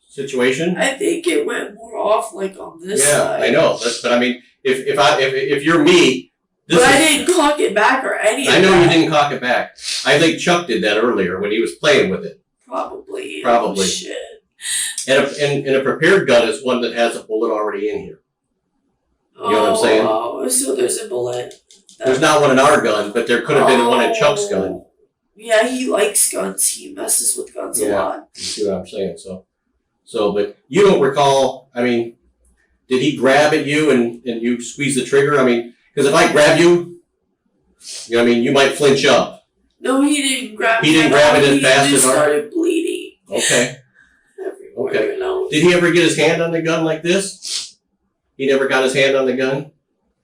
A: situation?
B: I think it went more off like on this
A: Yeah,
B: side.
A: I know. But I mean, if you're me,
B: But I didn't cock it back or any of
A: I know
B: that.
A: you didn't cock it back. I think Chuck did that earlier when he was playing with it.
B: Probably.
A: Probably.
B: Oh, shit.
A: And a prepared gun is one that has a bullet already in here. You know what I'm saying?
B: Oh, so there's a bullet.
A: There's not one in our gun, but there could have been one in Chuck's gun.
B: Yeah, he likes guns. He messes with guns a
A: Yeah.
B: lot.
A: You see what I'm saying? So, but you don't recall, I mean, did he grab at you and you squeeze the trigger? I mean, because if I grab you know what I mean, you might flinch up.
B: No, he didn't grab
A: He didn't grab it as fast
B: He
A: as
B: just
A: our-
B: started bleeding
A: Okay.
B: everywhere.
A: Okay.
B: You know?
A: Did he ever get his hand on the gun like this? He never got his hand on the gun?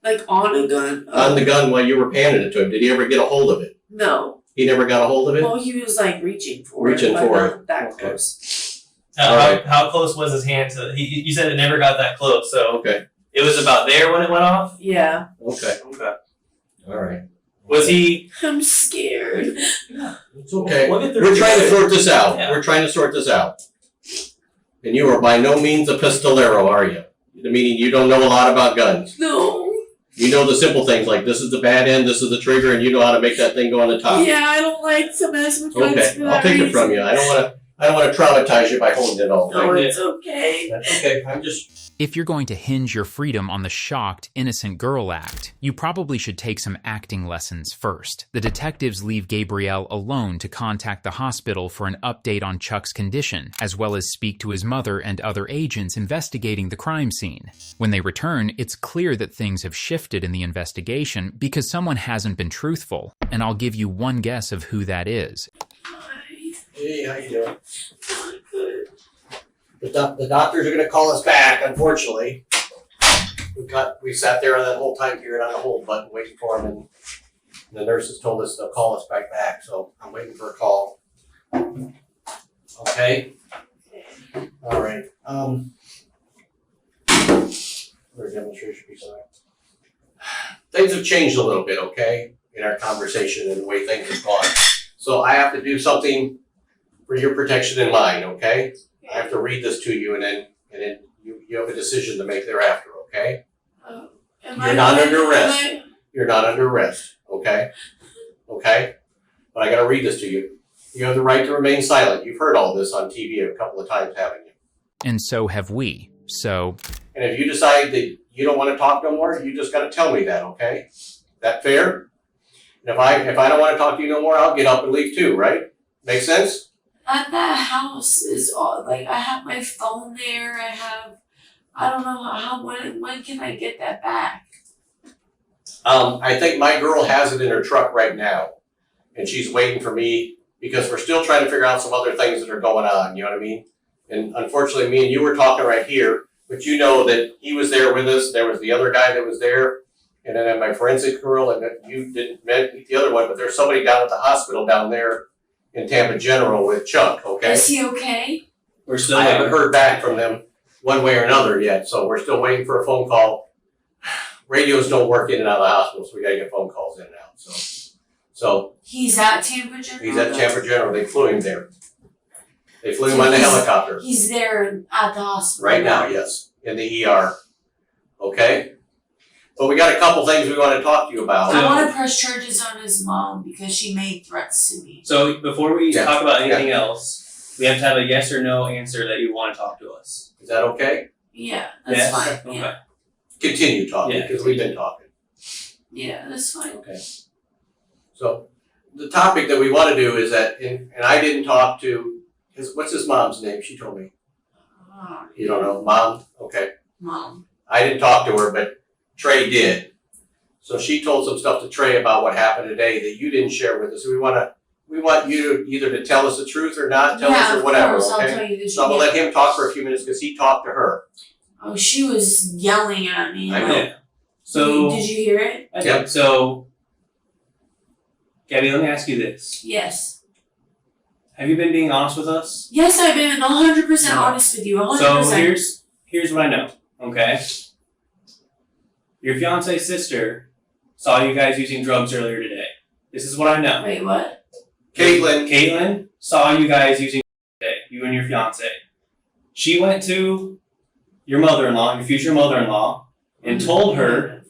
B: Like on a gun?
A: On the gun while you were panning it to him. Did he ever get a hold of it?
B: No.
A: He never got a hold of it?
B: Well, he was like reaching for
A: Reaching
B: it. but
A: for
B: not
A: it.
B: that
A: Okay.
B: close.
A: Alright.
D: How close was his hand to? You said it never got that close, so
A: Okay.
D: it was about there when it went off.
B: Yeah.
A: Okay.
D: Okay.
A: All right.
D: Was he?
B: I'm scared.
A: It's okay.
D: We'll get through
A: We're trying to
D: it.
A: sort this out.
D: Yeah.
A: We're trying to sort this out. And you are by no means a pistolero, are you? Meaning you don't know a lot about guns.
B: No.
A: You know the simple things like this is the bad end, this is the trigger, and you know how to make that thing go on the top.
B: Yeah, I don't like to mess with guns
A: Okay,
B: for
A: I'll
B: that
A: take
B: reason.
A: it from you. I don't want to traumatize you by holding it all
B: No,
A: day.
B: it's okay.
A: That's okay. I'm just.
C: If you're going to hinge your freedom on the shocked, innocent girl act, you probably should take some acting lessons first. The detectives leave Gabrielle alone to contact the hospital for an update on Chuck's condition, as well as speak to his mother and other agents investigating the crime scene. When they return, it's clear that things have shifted in the investigation because someone hasn't been truthful, and I'll give you one guess of who that is.
A: Hey, how you doing?
B: Not good.
A: The doctors are going to call us back. Unfortunately, we sat there on that whole time period on the hold button waiting for them, and the nurses told us they'll call us back. So I'm waiting for a call. Okay. All right. For a demonstration piece of that. Things have changed a little bit, okay, in our conversation and the way things have gone. So I have to do something for your protection and mine, okay? I have to read this to you, and then you have a decision to make thereafter, okay? You're not under arrest. You're not under arrest, okay? Okay? But I gotta read this to you. You have the right to remain silent. You've heard all this on TV a couple of times, haven't you?
C: And so have we. So,
A: And if you decide that you don't want to talk no more, you just gotta tell me that, okay? That fair? And if I don't want to talk to you no more, I'll get up and leave too, right? Make sense?
B: And that house is all like I have my phone there. I don't know when can I get that back?
A: I think my girl has it in her truck right now, and she's waiting for me because we're still trying to figure out some other things that are going on. You know what I mean? And unfortunately, me and you were talking right here, but you know that he was there with us. There was the other guy that was there, and then my forensic girl, and you didn't meet the other one, but there's somebody down at the hospital down there in Tampa General with Chuck. Okay.
B: Is he okay?
D: We're still.
A: I haven't heard back from them one way or another yet, so we're still waiting for a phone call. Radios don't work in and out of the hospital, so we gotta get phone calls in and out. So
B: He's at Tampa General.
A: he's at Tampa General. They flew him there. They flew him on the helicopter.
B: He's there at the hospital.
A: Right now, yes, in the ER. Okay? But we got a couple things we want to talk to you about.
B: I want to press charges on his mom because she made threats to me.
D: So before we
A: Yeah.
D: talk about anything else, we have to have a yes or no answer that you want to talk to us.
A: Is that okay?
B: Yeah, that's
D: Yes?
B: fine.
D: Okay.
B: Yeah.
A: Continue talking,
D: Yeah.
A: because we've been talking.
B: Yeah, that's fine.
A: Okay. So, the topic that we want to do is that, and I didn't talk to, what's his mom's name? She told me. You don't know? Mom? Okay.
B: Mom.
A: I didn't talk to her, but Trey did. So she told some stuff to Trey about what happened today that you didn't share with us. We want you to either to tell us the truth or not tell us or whatever,
B: of course,
A: okay?
B: I'll tell you the
A: So I'm gonna
B: truth.
A: let him talk for a few minutes because he talked to her.
B: Oh, she was yelling at me.
A: I
B: like,
A: know.
D: Yeah. So
B: did you hear it?
D: I did.
A: Yep.
D: So, Gabby, let me ask you this:
B: Yes.
D: have you been being honest with us?
B: Yes, I've been 100%
D: No.
B: honest with you. 100%.
D: So here's what I know. Okay. Your fiance's sister saw you guys using drugs earlier today. This is what I know.
B: Wait, what?
A: Caitlin
D: saw you guys using today, you and your fiance. She went to your mother-in-law, your future mother-in-law, and told her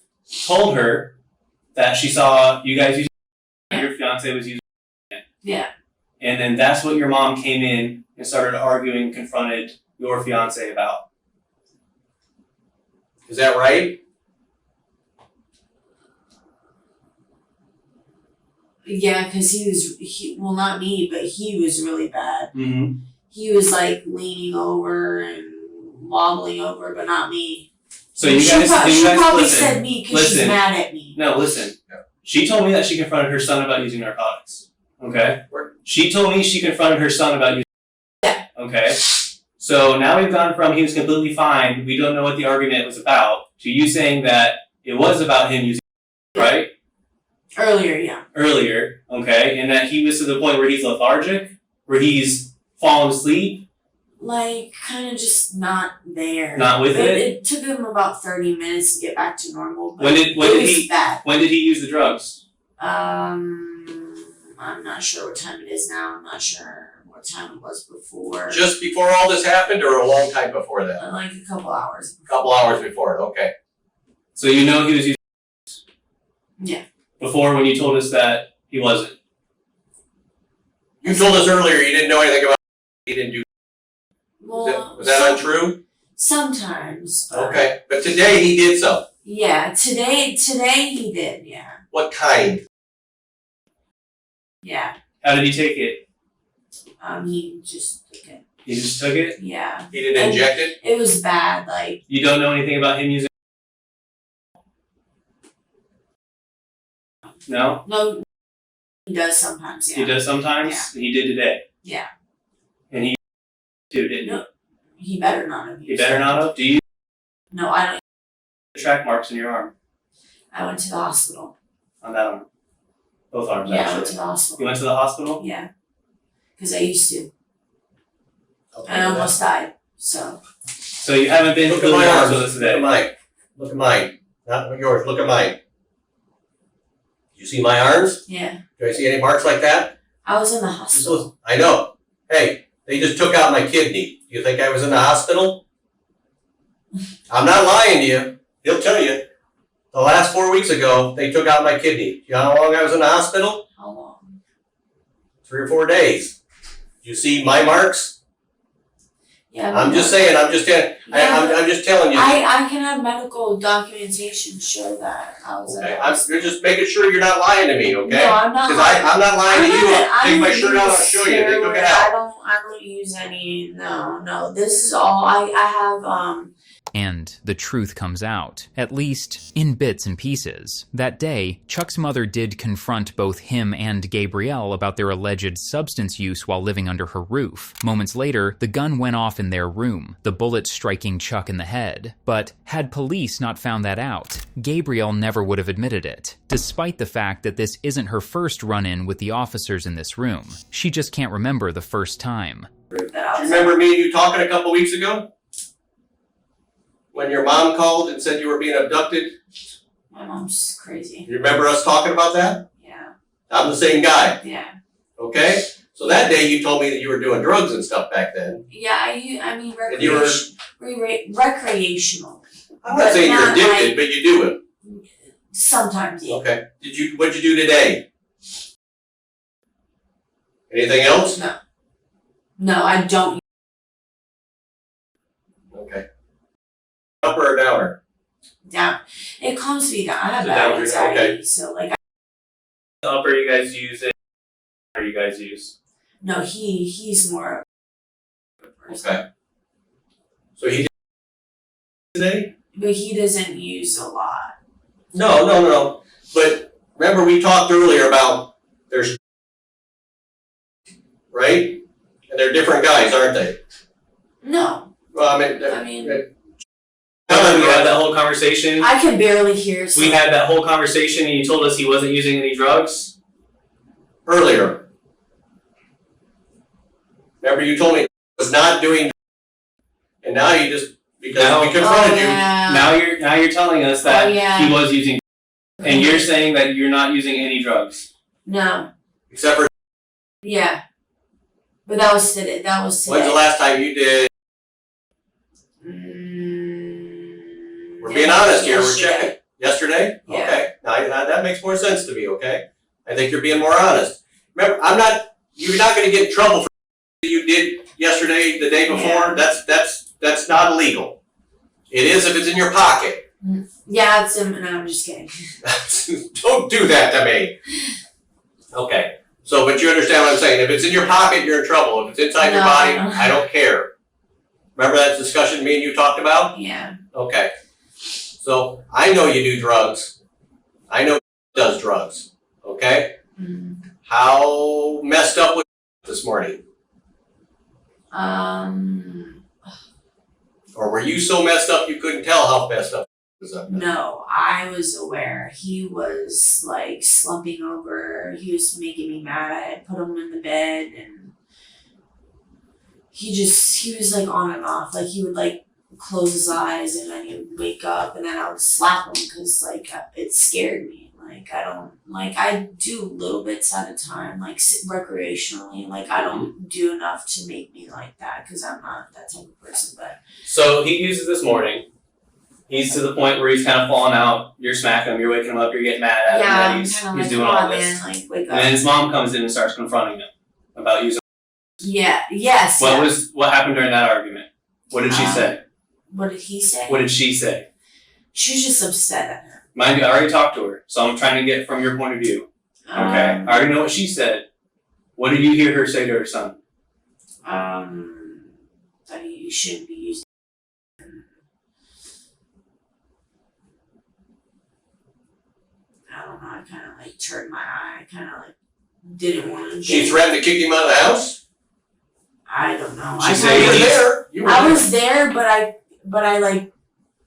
D: that she saw you guys using and your fiance was using it.
B: Yeah.
D: And then that's what your mom came in and started arguing, confronted your fiance about.
A: is that right?
B: Yeah, because well, not me, but he was really bad.
D: Mm-hmm.
B: He was like leaning over and wobbling over, but not me.
D: So you
B: she
D: guys,
B: probably
D: listen,
B: said me because she's
D: listen.
B: mad at me.
D: No, listen. She told me that she confronted her son about using narcotics. Okay?
A: Where?
D: She told me she confronted her son about using
B: Yeah.
D: Okay? So now we've gone from he was completely fine, we don't know what the argument was about, to you saying that it was about him using right?
B: Earlier, yeah.
D: Earlier, okay? And that he was to the point where he's lethargic, where he's fallen asleep,
B: Like, kind of just not there.
D: not with
B: But
D: it.
B: it took him about 30 minutes to get back to normal. But
D: When
B: it
D: did
B: was
D: he
B: bad.
D: when did he use the drugs?
B: I'm not sure what time it is now. I'm not sure what time it was before.
A: Just before all this happened or a long time before that?
B: Like a couple hours.
A: A couple hours before it, okay.
D: So you know he was using
B: Yeah.
D: before when you told us that he wasn't.
A: You told us earlier you didn't know anything about it. He didn't do.
B: Well,
A: Was that untrue?
B: sometimes. But
A: Okay, but today he did something.
B: Yeah, today he did. Yeah.
A: What kind?
B: Yeah.
D: How did he take it?
B: He just took it.
D: He just took it?
B: Yeah.
A: He didn't inject it?
B: It was bad. Like,
D: You don't know anything about him using No?
B: no, he does sometimes. Yeah.
D: He does sometimes? He did today.
B: Yeah.
D: And he too, didn't
B: No. He better not have.
D: he? He
B: used
D: better
B: it.
D: not have? Do you
B: No, I don't.
D: have track marks in your arm?
B: I went to the hospital.
D: On that arm? Both arms,
B: Yeah, I
D: actually.
B: went to the
D: You
B: hospital.
D: went to the hospital?
B: Yeah. Because I used to.
A: Okay,
B: I almost died. So.
D: So you haven't been
A: Look at
D: completely
A: my
D: honest
A: arms.
D: with us
A: Look at
D: today?
A: mine. Look at mine. Not yours. Look at mine. You see my arms?
B: Yeah.
A: Do I see any marks like that?
B: I was in the hospital.
A: I know. Hey, they just took out my kidney. Do you think I was in the hospital? I'm not lying to you. He'll tell you. The last 4 weeks ago, they took out my kidney. You know how long I was in the hospital?
B: How long?
A: 3 or 4 days. You see my marks?
B: Yeah.
A: I'm just saying. I'm just telling. I'm just telling you.
B: I can have medical documentation show that I was.
A: Okay. You're just making sure you're not lying to me. Okay.
B: No, I'm not.
A: Because I'm not lying to you. I'll take my shirt out. I'll
B: use
A: show you. They took it
B: steroids.
A: out.
B: I don't use any. No. This is all. I have.
C: And the truth comes out, at least in bits and pieces. That day, Chuck's mother did confront both him and Gabrielle about their alleged substance use while living under her roof. Moments later, the gun went off in their room, the bullet striking Chuck in the head. But had police not found that out, Gabrielle never would have admitted it, despite the fact that this isn't her first run-in with the officers in this room. She just can't remember the first time.
A: Do you remember me and you talking a couple weeks ago? When your mom called and said you were being abducted?
B: My mom's just crazy.
A: You remember us talking about that?
B: Yeah.
A: I'm the same guy,
B: Yeah.
A: okay? So that day you told me that you were doing drugs and stuff back then.
B: Yeah, I mean
A: And you were,
B: recreational.
A: I'm not saying you're addicted, but you do it.
B: Sometimes, yeah.
A: Okay. What'd you do today? Anything else?
B: No, I don't.
A: Okay. Upper or downer?
B: Down. It calms me down. I have
A: So
B: bad
A: down,
B: anxiety,
A: okay.
B: so like.
D: The upper you guys use it. Or you guys use.
B: No, he's more. Of a person.
A: Okay. So he did today?
B: But he doesn't use a lot.
A: No. But remember we talked earlier about there's, right? And they're different guys, aren't they?
B: No,
A: Well, I mean,
D: Remember we had that whole conversation?
B: I can barely hear. So
D: We had that whole conversation and you told us he wasn't using any drugs?
A: earlier. Remember you told me he was not doing, and now you just, because
D: No.
A: we confronted you.
B: Yeah.
D: Now you're telling us that
B: yeah.
D: he was using, and you're saying that you're not using any drugs.
B: No.
A: Except for,
B: Yeah. But that was today.
A: when's the last time you did? We're being honest here, we're checking. Yesterday?
B: Yeah.
A: Okay, now that makes more sense to me, okay? I think you're being more honest. Remember, you're not gonna get in trouble for what you did yesterday, the day before, that's not illegal. It is if it's in your pocket.
B: Yeah, it's no, I'm just kidding.
A: Don't do that to me. Okay, so, but you understand what I'm saying, if it's in your pocket, you're in trouble, if it's inside your
B: No,
A: body,
B: I don't.
A: I don't care. Remember that discussion me and you talked about?
B: Yeah.
A: Okay. So, I know you do drugs. I know does drugs, okay?
B: Mm.
A: How messed up was this morning? Or were you so messed up you couldn't tell how messed up it was up?
B: No, I was aware. He was like slumping over. He was making me mad. I had put him in the bed and he was like on and off. Like he would like close his eyes and then he would wake up and then I would slap him because like it scared me. I do little bits at a time, like recreationally. Like I don't do enough to make me like that because I'm not that type of person. But
D: So he uses this morning. He's to the point where he's kind of falling out. You're smacking him, you're waking him up, you're getting mad at him.
B: yeah,
D: And
B: I'm
D: he's
B: kind of like,
D: doing
B: come
D: all
B: on,
D: this.
B: man, like wake
D: And
B: up.
D: then his mom comes in and starts confronting him about using.
B: Yeah. Yes.
D: What happened during that argument? What did she say?
B: What did he say?
D: What did she say?
B: She was just upset at him.
D: Mind you, I already talked to her, so I'm trying to get from your point of view. Okay, I already know what she said. What did you hear her say to her son?
B: That he shouldn't be using. I don't know. I kind of like turned my eye. I kind of like didn't want to.
A: She threatened to kick him out of the house?
B: I don't know.
D: She
B: I
D: said
A: You were
B: kinda,
A: there. You were
B: I
A: there.
B: was there, but I like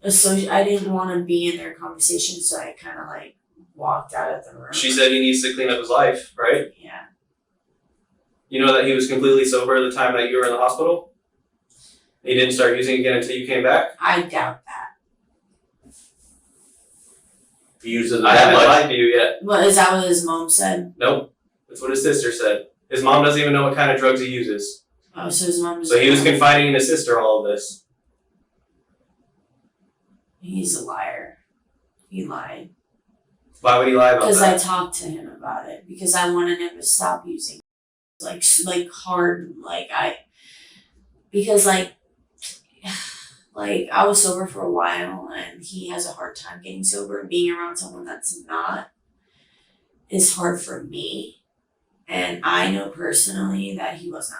B: I didn't want to be in their conversation, so I kind of like walked out of the room.
D: She said he needs to clean up his life, right?
B: Yeah.
D: You know that he was completely sober at the time that you were in the hospital? He didn't start using again until you came back?
B: I doubt that.
A: He uses
D: I
A: that
D: haven't
A: much.
D: lied to you yet.
B: Well, is that what his mom said?
D: Nope. That's what his sister said. His mom doesn't even know what kind of drugs he uses.
B: Oh, so his mom.
D: So he was confiding in his sister all of this.
B: He's a liar. He lied.
D: Why would he lie about
B: Because
D: that?
B: I talked to him about it. Because I wanted him to stop using, like hard, because I was sober for a while, and he has a hard time getting sober. And being around someone that's not is hard for me, and I know personally that he was not.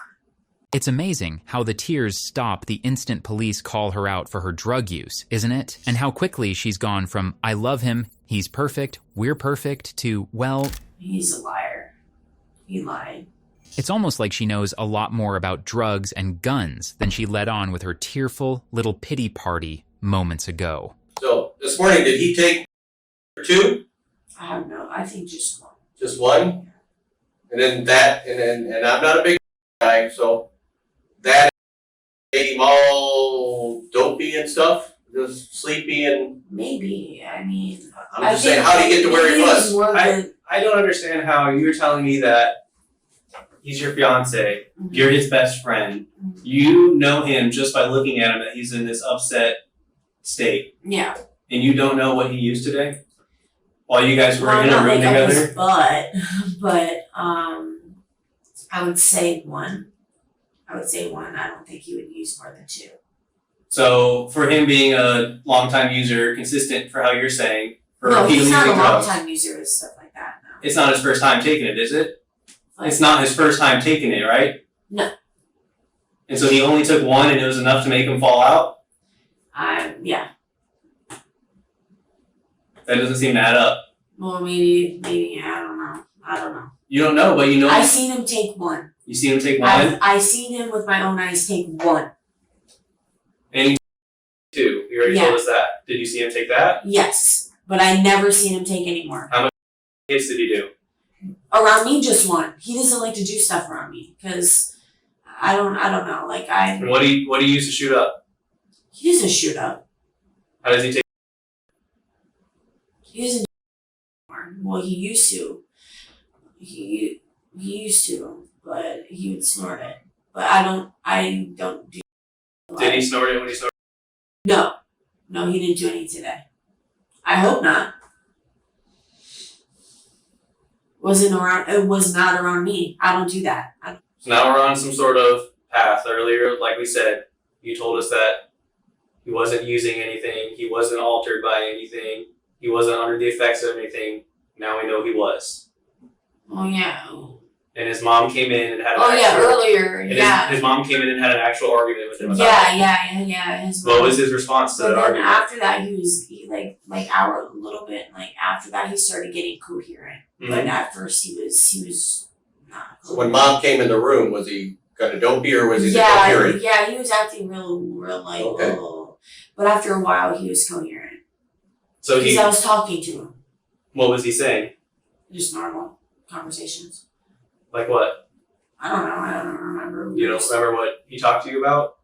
C: It's amazing how the tears stop the instant police call her out for her drug use, isn't it? And how quickly she's gone from, I love him, he's perfect, we're perfect, to, well...
B: He's a liar. He lied.
C: It's almost like she knows a lot more about drugs and guns than she let on with her tearful little pity party moments ago.
A: So, this morning, did he take two?
B: I don't know. I think just one.
A: Just one? And then I'm not a big guy, so that made him all dopey and stuff? Just sleepy and...
B: Maybe. I mean...
A: I'm just saying, how did he get to where he was?
D: I don't understand how you're telling me that He's your fiance. You're his best friend. You know him just by looking at him that he's in this upset state.
B: Yeah.
D: And you don't know what he used today? While you guys were in a
B: not
D: room
B: like up
D: together?
B: his butt, but I would say one. I don't think he would use more than two.
D: So for him being a longtime user, consistent for how you're saying, for
B: No,
D: people
B: he's not a
D: using drugs,
B: long time user and stuff like that. No.
D: it's not his first time taking it, is it?
B: Like,
D: It's not his first time taking it, right?
B: No.
D: And so he only took one and it was enough to make him fall out?
B: Yeah.
D: That doesn't seem to add up.
B: Well, maybe. I don't know.
D: You don't know, but you know.
B: I seen him take one.
D: You seen him take one?
B: I seen him with my own eyes take one.
D: And he two. You already told us that. Did you see him take that?
B: Yes, but I never seen him take any more.
D: How much hits did he do?
B: Around me, just one. He doesn't like to do stuff around me because I don't know. Like
D: And what do you use to shoot up?
B: he doesn't shoot up.
D: How does he take?
B: He doesn't do it anymore. Well, he used to. He used to, but he would snort it. But I don't do.
D: Did he snort it when he snorted?
B: No, he didn't do any today. I hope not. It was not around me. I don't do that.
D: So now we're on some sort of path. Earlier, like we said, you told us that he wasn't using anything. He wasn't altered by anything. He wasn't under the effects of anything. Now we know he was.
B: Oh yeah.
D: And his mom came in and had an
B: earlier.
D: His mom came in and had an actual argument with him about it.
B: Yeah. His mom.
D: What was his response to
B: But
D: the
B: then
D: argument?
B: after that, a little bit. Like after that, he started getting coherent.
D: Mhm.
B: But at first, he was not.
A: So when mom came in the room, was he kind of dopey or was he
B: Yeah,
A: coherent?
B: yeah, he was acting real like.
A: Okay.
B: Oh. But after a while, he was coherent
D: So
B: because I was talking to him.
D: what was he saying?
B: Just normal conversations.
D: Like what?
B: I don't remember.
D: You don't remember what he talked to you about?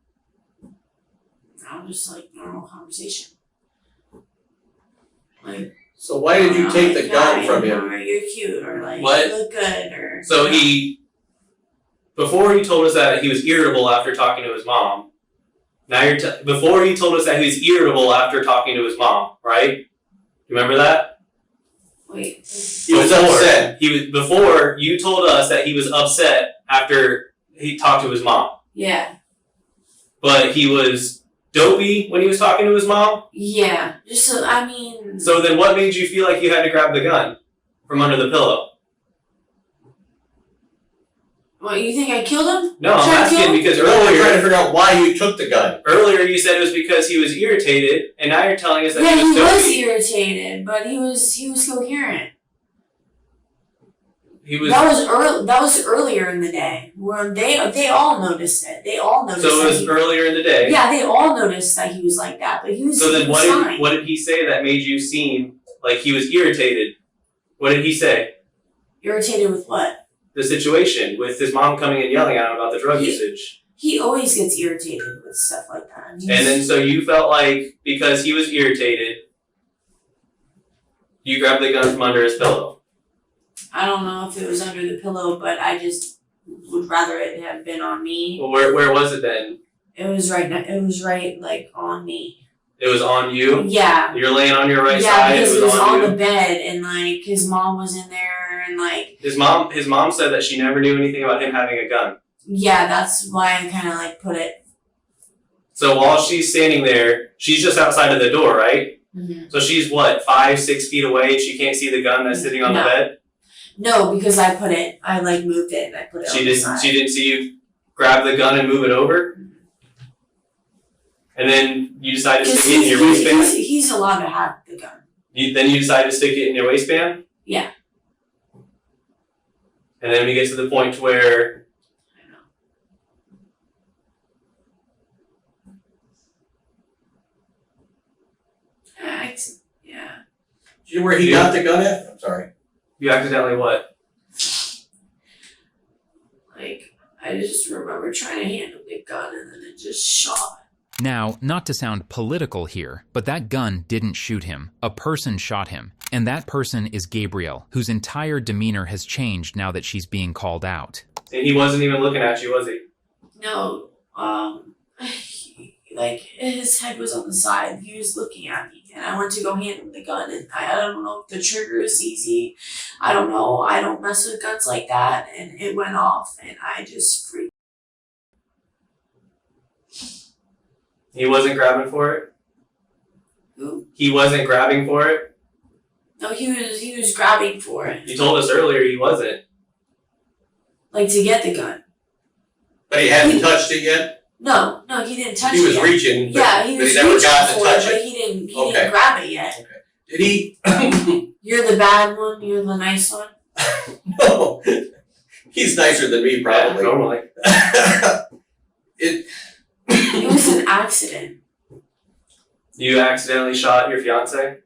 B: No, just like normal conversation. Like.
A: So why did you take the gun from him?
B: Or you're cute, or like
D: What?
B: you look good, or.
D: So before he told us that he was irritable after talking to his mom. Now before he told us that he was irritable after talking to his mom, right? You remember that?
B: Wait.
A: He was upset.
D: Before you told us that he was upset after he talked to his mom.
B: Yeah.
D: But he was dopey when he was talking to his mom?
B: Yeah. Just so I mean.
D: So then what made you feel like you had to grab the gun from under the pillow?
B: What, you think I killed him?
D: No, I'm asking because
A: We're trying to
D: earlier
A: figure out why you took the gun.
D: you said it was because he was irritated, and now you're telling us that
B: Yeah,
D: he was
B: he was
D: dopey.
B: irritated, but he was coherent.
D: He was
B: That was earlier in the day where they all noticed it. They all noticed.
D: So it was earlier in the day.
B: Yeah, they all noticed that he was like that, but he was.
D: So then
B: he was fine.
D: what did he say that made you seem like he was irritated? What did he say?
B: Irritated with what?
D: The situation with his mom coming and yelling at him about the drug usage.
B: He always gets irritated with stuff like that.
D: And then so you felt like because he was irritated, you grabbed the gun from under his pillow.
B: I don't know if it was under the pillow, but I just would rather it have been on me.
D: Well, where was it then?
B: It was right like on me.
D: It was on you?
B: Yeah.
D: You're laying on your right
B: Yeah,
D: side.
B: because
D: It was
B: on
D: you.
B: the bed and like his mom was in there and like.
D: His mom said that she never knew anything about him having a gun.
B: Yeah, that's why I kind of like put it.
D: So while she's standing there, she's just outside of the door, right?
B: Mm-hmm.
D: So she's what, 5-6 feet away? She can't see the gun that's sitting on the bed.
B: No, because I like moved it and I put it on the side.
D: She didn't see you grab the gun and move it over? And then you decide to stick it in your waistband?
B: He's allowed to have the gun.
D: Then you decide to stick it in your waistband?
B: Yeah.
D: And then we get to the point where
B: Yeah.
A: Do you know where he got the gun at? I'm sorry.
D: you accidentally what?
B: Like, I just remember trying to handle the gun and then it just shot.
C: Now, not to sound political here, but that gun didn't shoot him. A person shot him. And that person is Gabrielle, whose entire demeanor has changed now that she's being called out.
D: And he wasn't even looking at you, was he?
B: No, like his head was on the side. He was looking at me, and I went to go hand him the gun, and I don't know if the trigger is easy. I don't know. I don't mess with guns like that, and it went off, and I just freaked.
D: He wasn't grabbing for it?
B: Who?
D: He wasn't grabbing for it?
B: No, he was grabbing for it,
D: You told us earlier he wasn't.
B: like to get the gun.
A: But he hadn't touched it yet?
B: No, he didn't touch it.
A: He was
B: yet.
A: reaching, but,
B: Yeah, he
A: but
B: was
A: he never
B: reaching
A: got to
B: for
A: touch
B: it, but
A: it.
B: he didn't
A: Okay.
B: grab it yet.
A: Did he?
B: You're the bad one. You're the nice one.
A: No. He's nicer than me, probably.
D: Yeah, normally.
B: It was an accident.
D: You accidentally shot your fiance?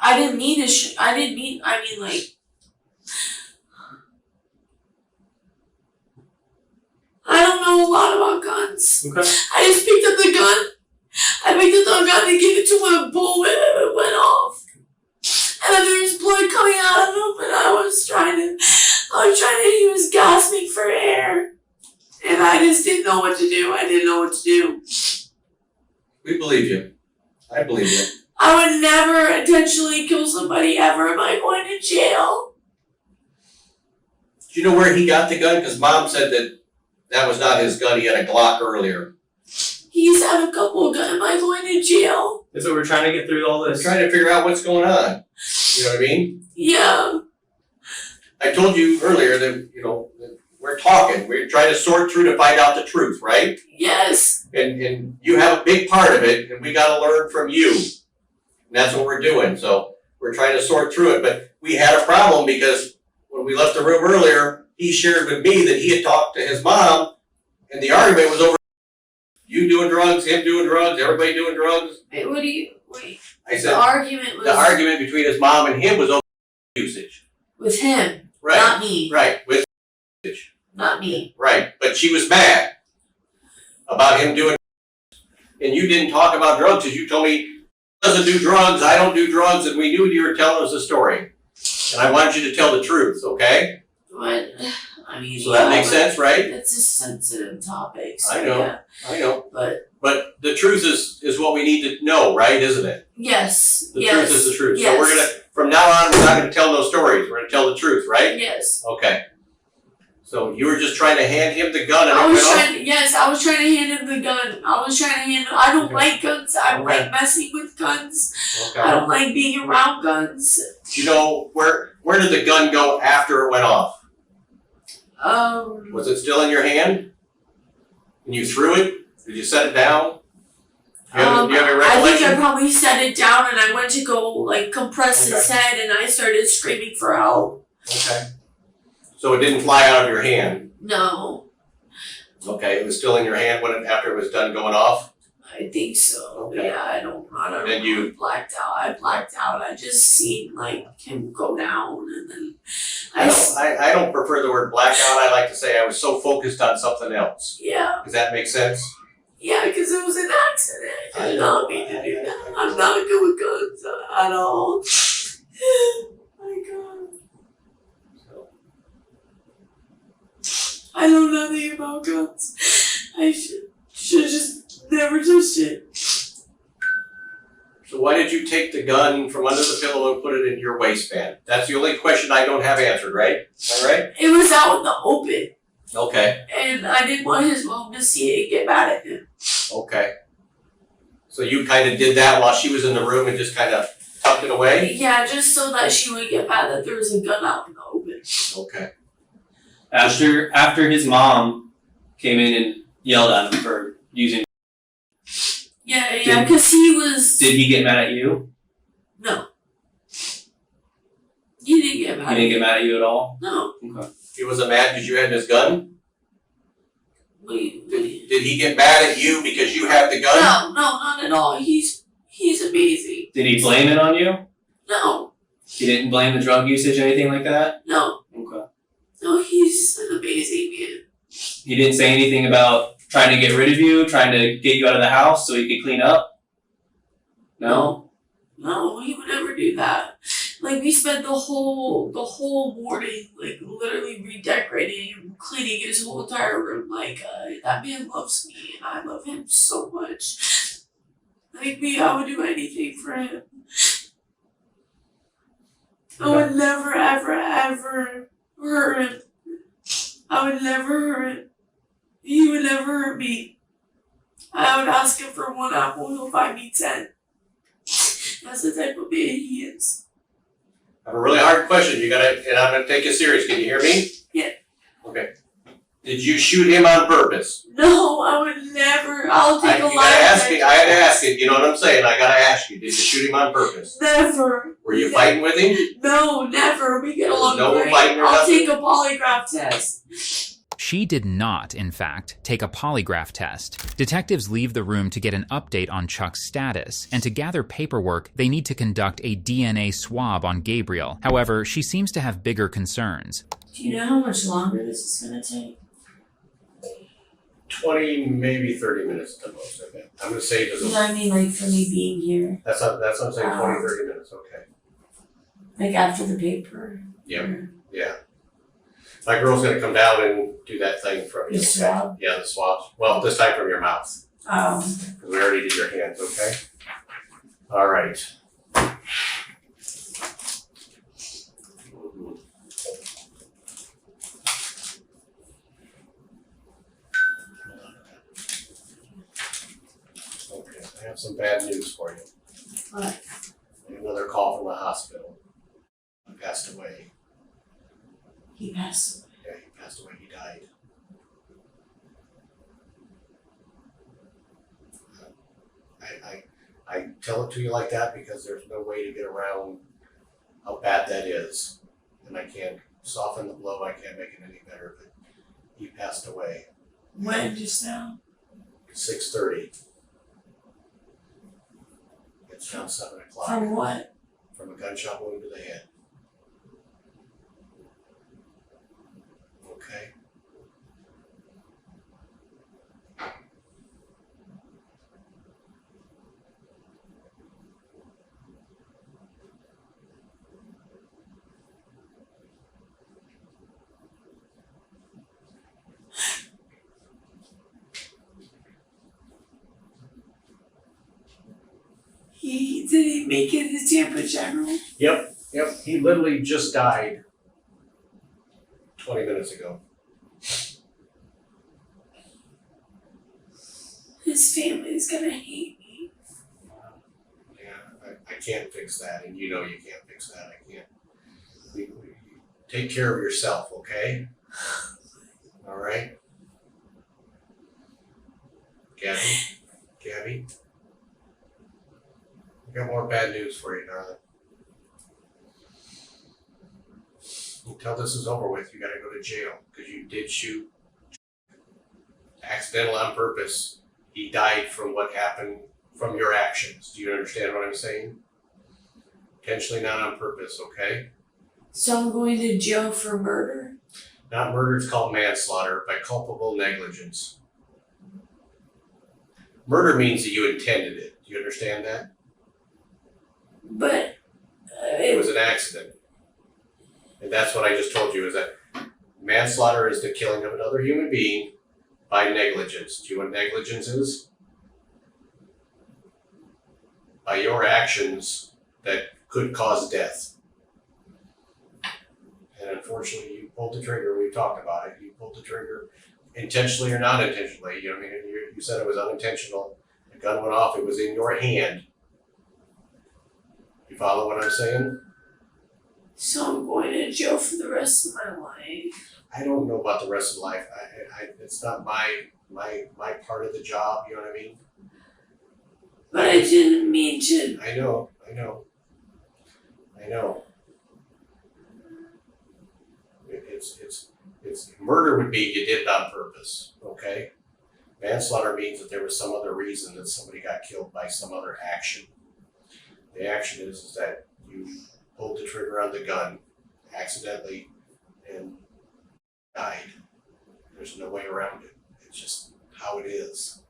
B: I didn't mean to. I mean, like. I don't know a lot about guns.
D: Okay.
B: I just picked up the gun. I picked up the gun and gave it to him, and boom, it went off. And then there was blood coming out of him, and I was trying to, he was gasping for air. And I just didn't know what to do. I didn't know what to do.
A: We believe you. I believe you.
B: I would never intentionally kill somebody ever. Am I going to jail?
A: Do you know where he got the gun? Because Mom said that was not his gun. He had a Glock earlier.
B: He's had a couple of guns. Am I going to jail?
D: That's what we're trying to get through all
A: We're
D: this.
A: trying to figure out what's going on. You know what I mean?
B: Yeah.
A: I told you earlier that, that we're talking. We're trying to sort through to find out the truth, right?
B: Yes.
A: And you have a big part of it, and we got to learn from you. And that's what we're doing. So we're trying to sort through it. But we had a problem because when we left the room earlier, he shared with me that he had talked to his mom, and the argument was over you doing drugs, him doing drugs, everybody doing drugs.
B: Wait.
A: I said
B: The argument was
A: the argument between his mom and him was over usage.
B: with him,
A: Right.
B: not me.
A: Right. With usage.
B: Not me.
A: Right. But she was mad about him doing, and you didn't talk about drugs because you told me he doesn't do drugs, I don't do drugs, and we knew you were telling us a story. And I wanted you to tell the truth, okay?
B: But I mean,
A: So that makes sense, right?
B: It's a sensitive topic. So
A: I know.
B: Yeah.
A: I know.
B: But
A: the truth is what we need to know, right? Isn't it?
B: yes.
A: The
B: yes.
A: truth is the truth.
B: Yes.
A: So we're from now on, we're not gonna tell no stories. We're gonna tell the truth, right?
B: Yes.
A: Okay. So you were just trying to hand him the gun and
B: I
A: it
B: was
A: went off?
B: I was trying to hand him the gun. I don't
A: Okay.
B: like guns. I don't
A: Okay.
B: like messing with guns. I
A: Okay.
B: don't like being around guns.
A: Do you know where did the gun go after it went off? Was it still in your hand? And you threw it? Did you set it down? Do you have a
B: I
A: recollection?
B: think I probably set it down and I went to go compress his
A: Okay.
B: head and I started screaming for help.
A: Okay. So it didn't fly out of your hand.
B: No,
A: Okay, it was still in your hand after it was done going off.
B: I think so.
A: Okay.
B: Yeah, I don't
A: And then
B: know. I blacked out. I just seen him go down and then
A: I don't prefer the word blackout. I like to say I was so focused on something else.
B: yeah.
A: Does that make sense?
B: Yeah, because it was an accident. I
A: I
B: did
A: know.
B: not mean to do that. I'm not good with guns at all. My God. I know nothing about guns. I should just never touched it.
A: So why did you take the gun from under the pillow and put it in your waistband? That's the only question I don't have answered, right? All right?
B: It was out in the open,
A: Okay.
B: and I didn't want his mom to see it and get mad at him.
A: Okay. So you kind of did that while she was in the room and just kind of tucked it away?
B: Yeah, just so that she would get mad that there was a gun out in the open.
A: Okay.
D: After his mom came in and yelled at him for using.
B: Yeah, because he was.
D: Did he get mad at you?
B: No. He didn't get mad.
D: He didn't get mad at you at all?
B: No.
D: Okay.
A: He wasn't mad because you had his gun?
B: Wait.
A: Did he get mad at you because you had the gun?
B: No, not at all. He's amazing.
D: Did he blame it on you?
B: No,
D: He didn't blame the drug usage or anything like that?
B: no,
D: Okay.
B: no. He's an amazing man.
D: He didn't say anything about trying to get rid of you, trying to get you out of the house so he could clean up? No?
B: No, he would never do that. Like we spent the whole morning like literally redecorating and cleaning his whole entire room. Like that man loves me and I love him so much. Like I would do anything for him. I would never ever ever hurt him. I would never hurt him. He would never hurt me. I would ask him for one apple, he'll buy me 10. That's the type of man he is.
A: I have a really hard question. And I'm gonna take it serious. Can you hear me?
B: Yeah.
A: Okay. Did you shoot him on purpose?
B: No, I would never. I'll take a
A: You
B: lie.
A: gotta ask me. I had to ask it. You know what I'm saying? I gotta ask you. Did you shoot him on purpose?
B: Never.
A: Were you fighting with him?
B: No, never. We get along
A: No
B: great.
A: fighting or
B: I'll
A: nothing?
B: take a polygraph test.
C: She did not, in fact, take a polygraph test. Detectives leave the room to get an update on Chuck's status, and to gather paperwork, they need to conduct a DNA swab on Gabriel. However, she seems to have bigger concerns.
B: Do you know how much longer this is going to take?
A: 20, maybe 30 minutes at the most, I bet. I'm gonna say
B: You know what I mean? Like for me being here.
A: that's what I'm saying, 20, 30 minutes, okay.
B: Like after the paper.
A: Yep.
B: Or-
A: Yeah. My girl's gonna come down and do that thing from you.
B: The swab?
A: Yeah, the swab. Well, this time from your mouth.
B: Oh.
A: We already did your hands, okay? All right. Okay, I have some bad news for you.
B: What?
A: I have another call from the hospital. He passed away.
B: He passed away.
A: Yeah, he passed away. He died. I tell it to you like that because there's no way to get around how bad that is. And I can't soften the blow, I can't make it any better, but he passed away.
B: When just now?
A: 6:30. It's now 7 o'clock.
B: From what?
A: From a gunshot wound to the head. Okay?
B: Did he make it his Tampa General?
A: Yep. He literally just died 20 minutes ago.
B: His family's gonna hate me.
A: Yeah, I can't fix that, and you know you can't fix that. I can't. Take care of yourself, okay? All right? Gabby? I got more bad news for you, darling. Until this is over with, you gotta go to jail, because you did shoot. Accidental on purpose. He died from what happened from your actions. Do you understand what I'm saying? Intentionally not on purpose, okay?
B: So I'm going to jail for murder?
A: Not murder, it's called manslaughter by culpable negligence. Murder means that you intended it. Do you understand that?
B: But
A: It was an accident. And that's what I just told you, is that manslaughter is the killing of another human being by negligence. Do you know what negligence is? By your actions that could cause death. And unfortunately, you pulled the trigger. We talked about it. You pulled the trigger intentionally or not intentionally. You know what I mean? You said it was unintentional. The gun went off. It was in your hand. You follow what I'm saying?
B: so I'm going to jail for the rest of my life.
A: I don't know about the rest of life. It's not my part of the job. You know what I mean?
B: But I didn't mean to.
A: I know. It's murder would be you did it on purpose, okay? Manslaughter means that there was some other reason that somebody got killed by some other action. The action is that you pulled the trigger on the gun accidentally and died. There's no way around it. It's just how it is.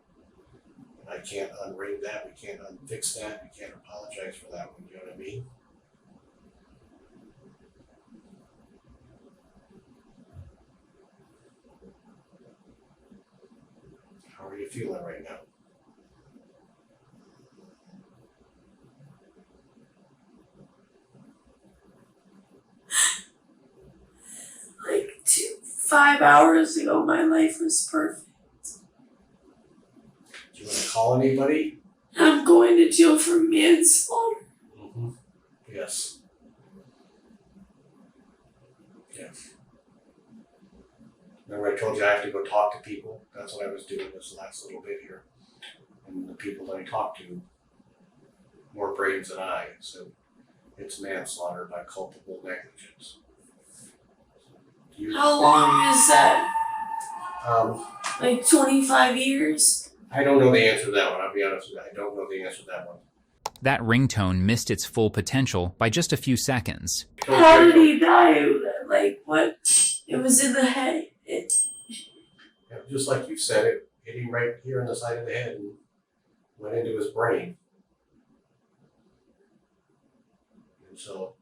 A: And I can't unring that. We can't unfix that. We can't apologize for that one. You know what I mean? you feeling right now?
B: Like 5 hours ago, my life was perfect.
A: Do you want to call anybody?
B: I'm going to jail for manslaughter.
A: Mm-hmm. Yes. Yes. Remember I told you I have to go talk to people? That's what I was doing this last little bit here. And the people that I talked to, more brains than I, so it's manslaughter by culpable negligence.
B: How long is that?
A: Um,
B: Like 25 years?
A: I don't know the answer to that one. I'll be honest with you. I don't know the answer to that one.
C: That ringtone missed its full potential by just a few seconds.
B: How did he die? Like, what? It was in the head.
A: Yeah, just like you said, it hit him right here on the side of the head and went into his brain. And so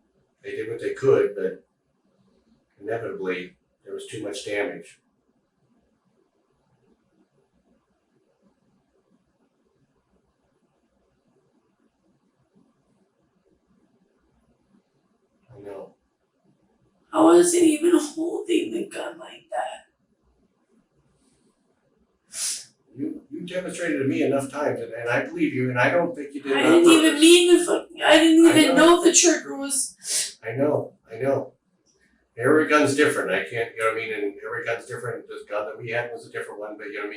A: they did what they could, but inevitably there was too much damage. I know.
B: I wasn't even holding the gun like that.
A: You demonstrated to me enough times, and I believe you, and I don't think you did it
B: I
A: on
B: didn't even
A: purpose.
B: mean to fucking. I didn't
A: I
B: even
A: know.
B: know the trigger was.
A: I know. Every gun's different. I can't, you know what I mean? And every gun's different. This gun that we had was a different one, but you know what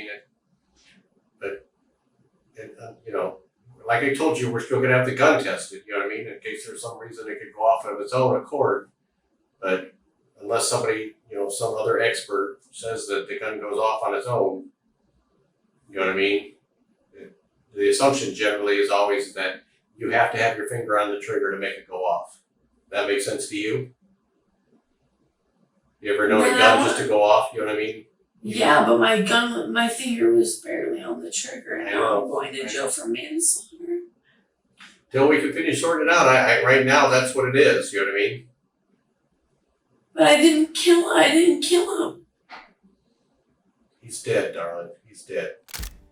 A: I mean? You know, like I told you, we're still going to have the gun tested, you know what I mean? In case there's some reason it could go off of its own accord. But unless somebody, you know, some other expert says that the gun goes off on its own, you know what I mean? The assumption generally is always that you have to have your finger on the trigger to make it go off. That makes sense to you? You ever known a gun just to go off, you know what I mean?
B: Yeah, but my finger was barely on the trigger, and
A: I
B: now
A: know.
B: I'm going to jail for manslaughter.
A: Till we can finish sorting it out, I right now that's what it is, you know what I mean?
B: But I didn't kill him.
A: He's dead, darling. He's dead.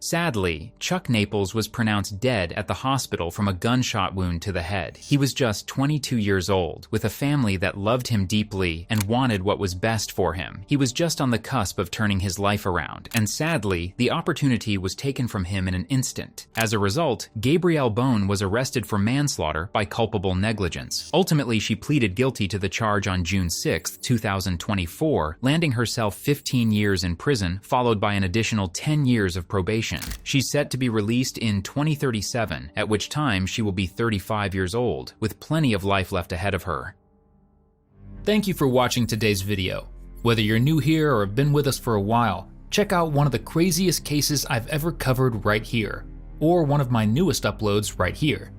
C: Sadly, Chuck Naples was pronounced dead at the hospital from a gunshot wound to the head. He was just 22 years old, with a family that loved him deeply and wanted what was best for him. He was just on the cusp of turning his life around, and sadly, the opportunity was taken from him in an instant. As a result, Gabrielle Bone was arrested for manslaughter by culpable negligence. Ultimately, she pleaded guilty to the charge on June 6, 2024, landing herself 15 years in prison, followed by an additional 10 years of probation. She's set to be released in 2037, at which time she will be 35 years old, with plenty of life left ahead of her. Thank you for watching today's video. Whether you're new here or have been with us for a while, check out one of the craziest cases I've ever covered right here, or one of my newest uploads right here.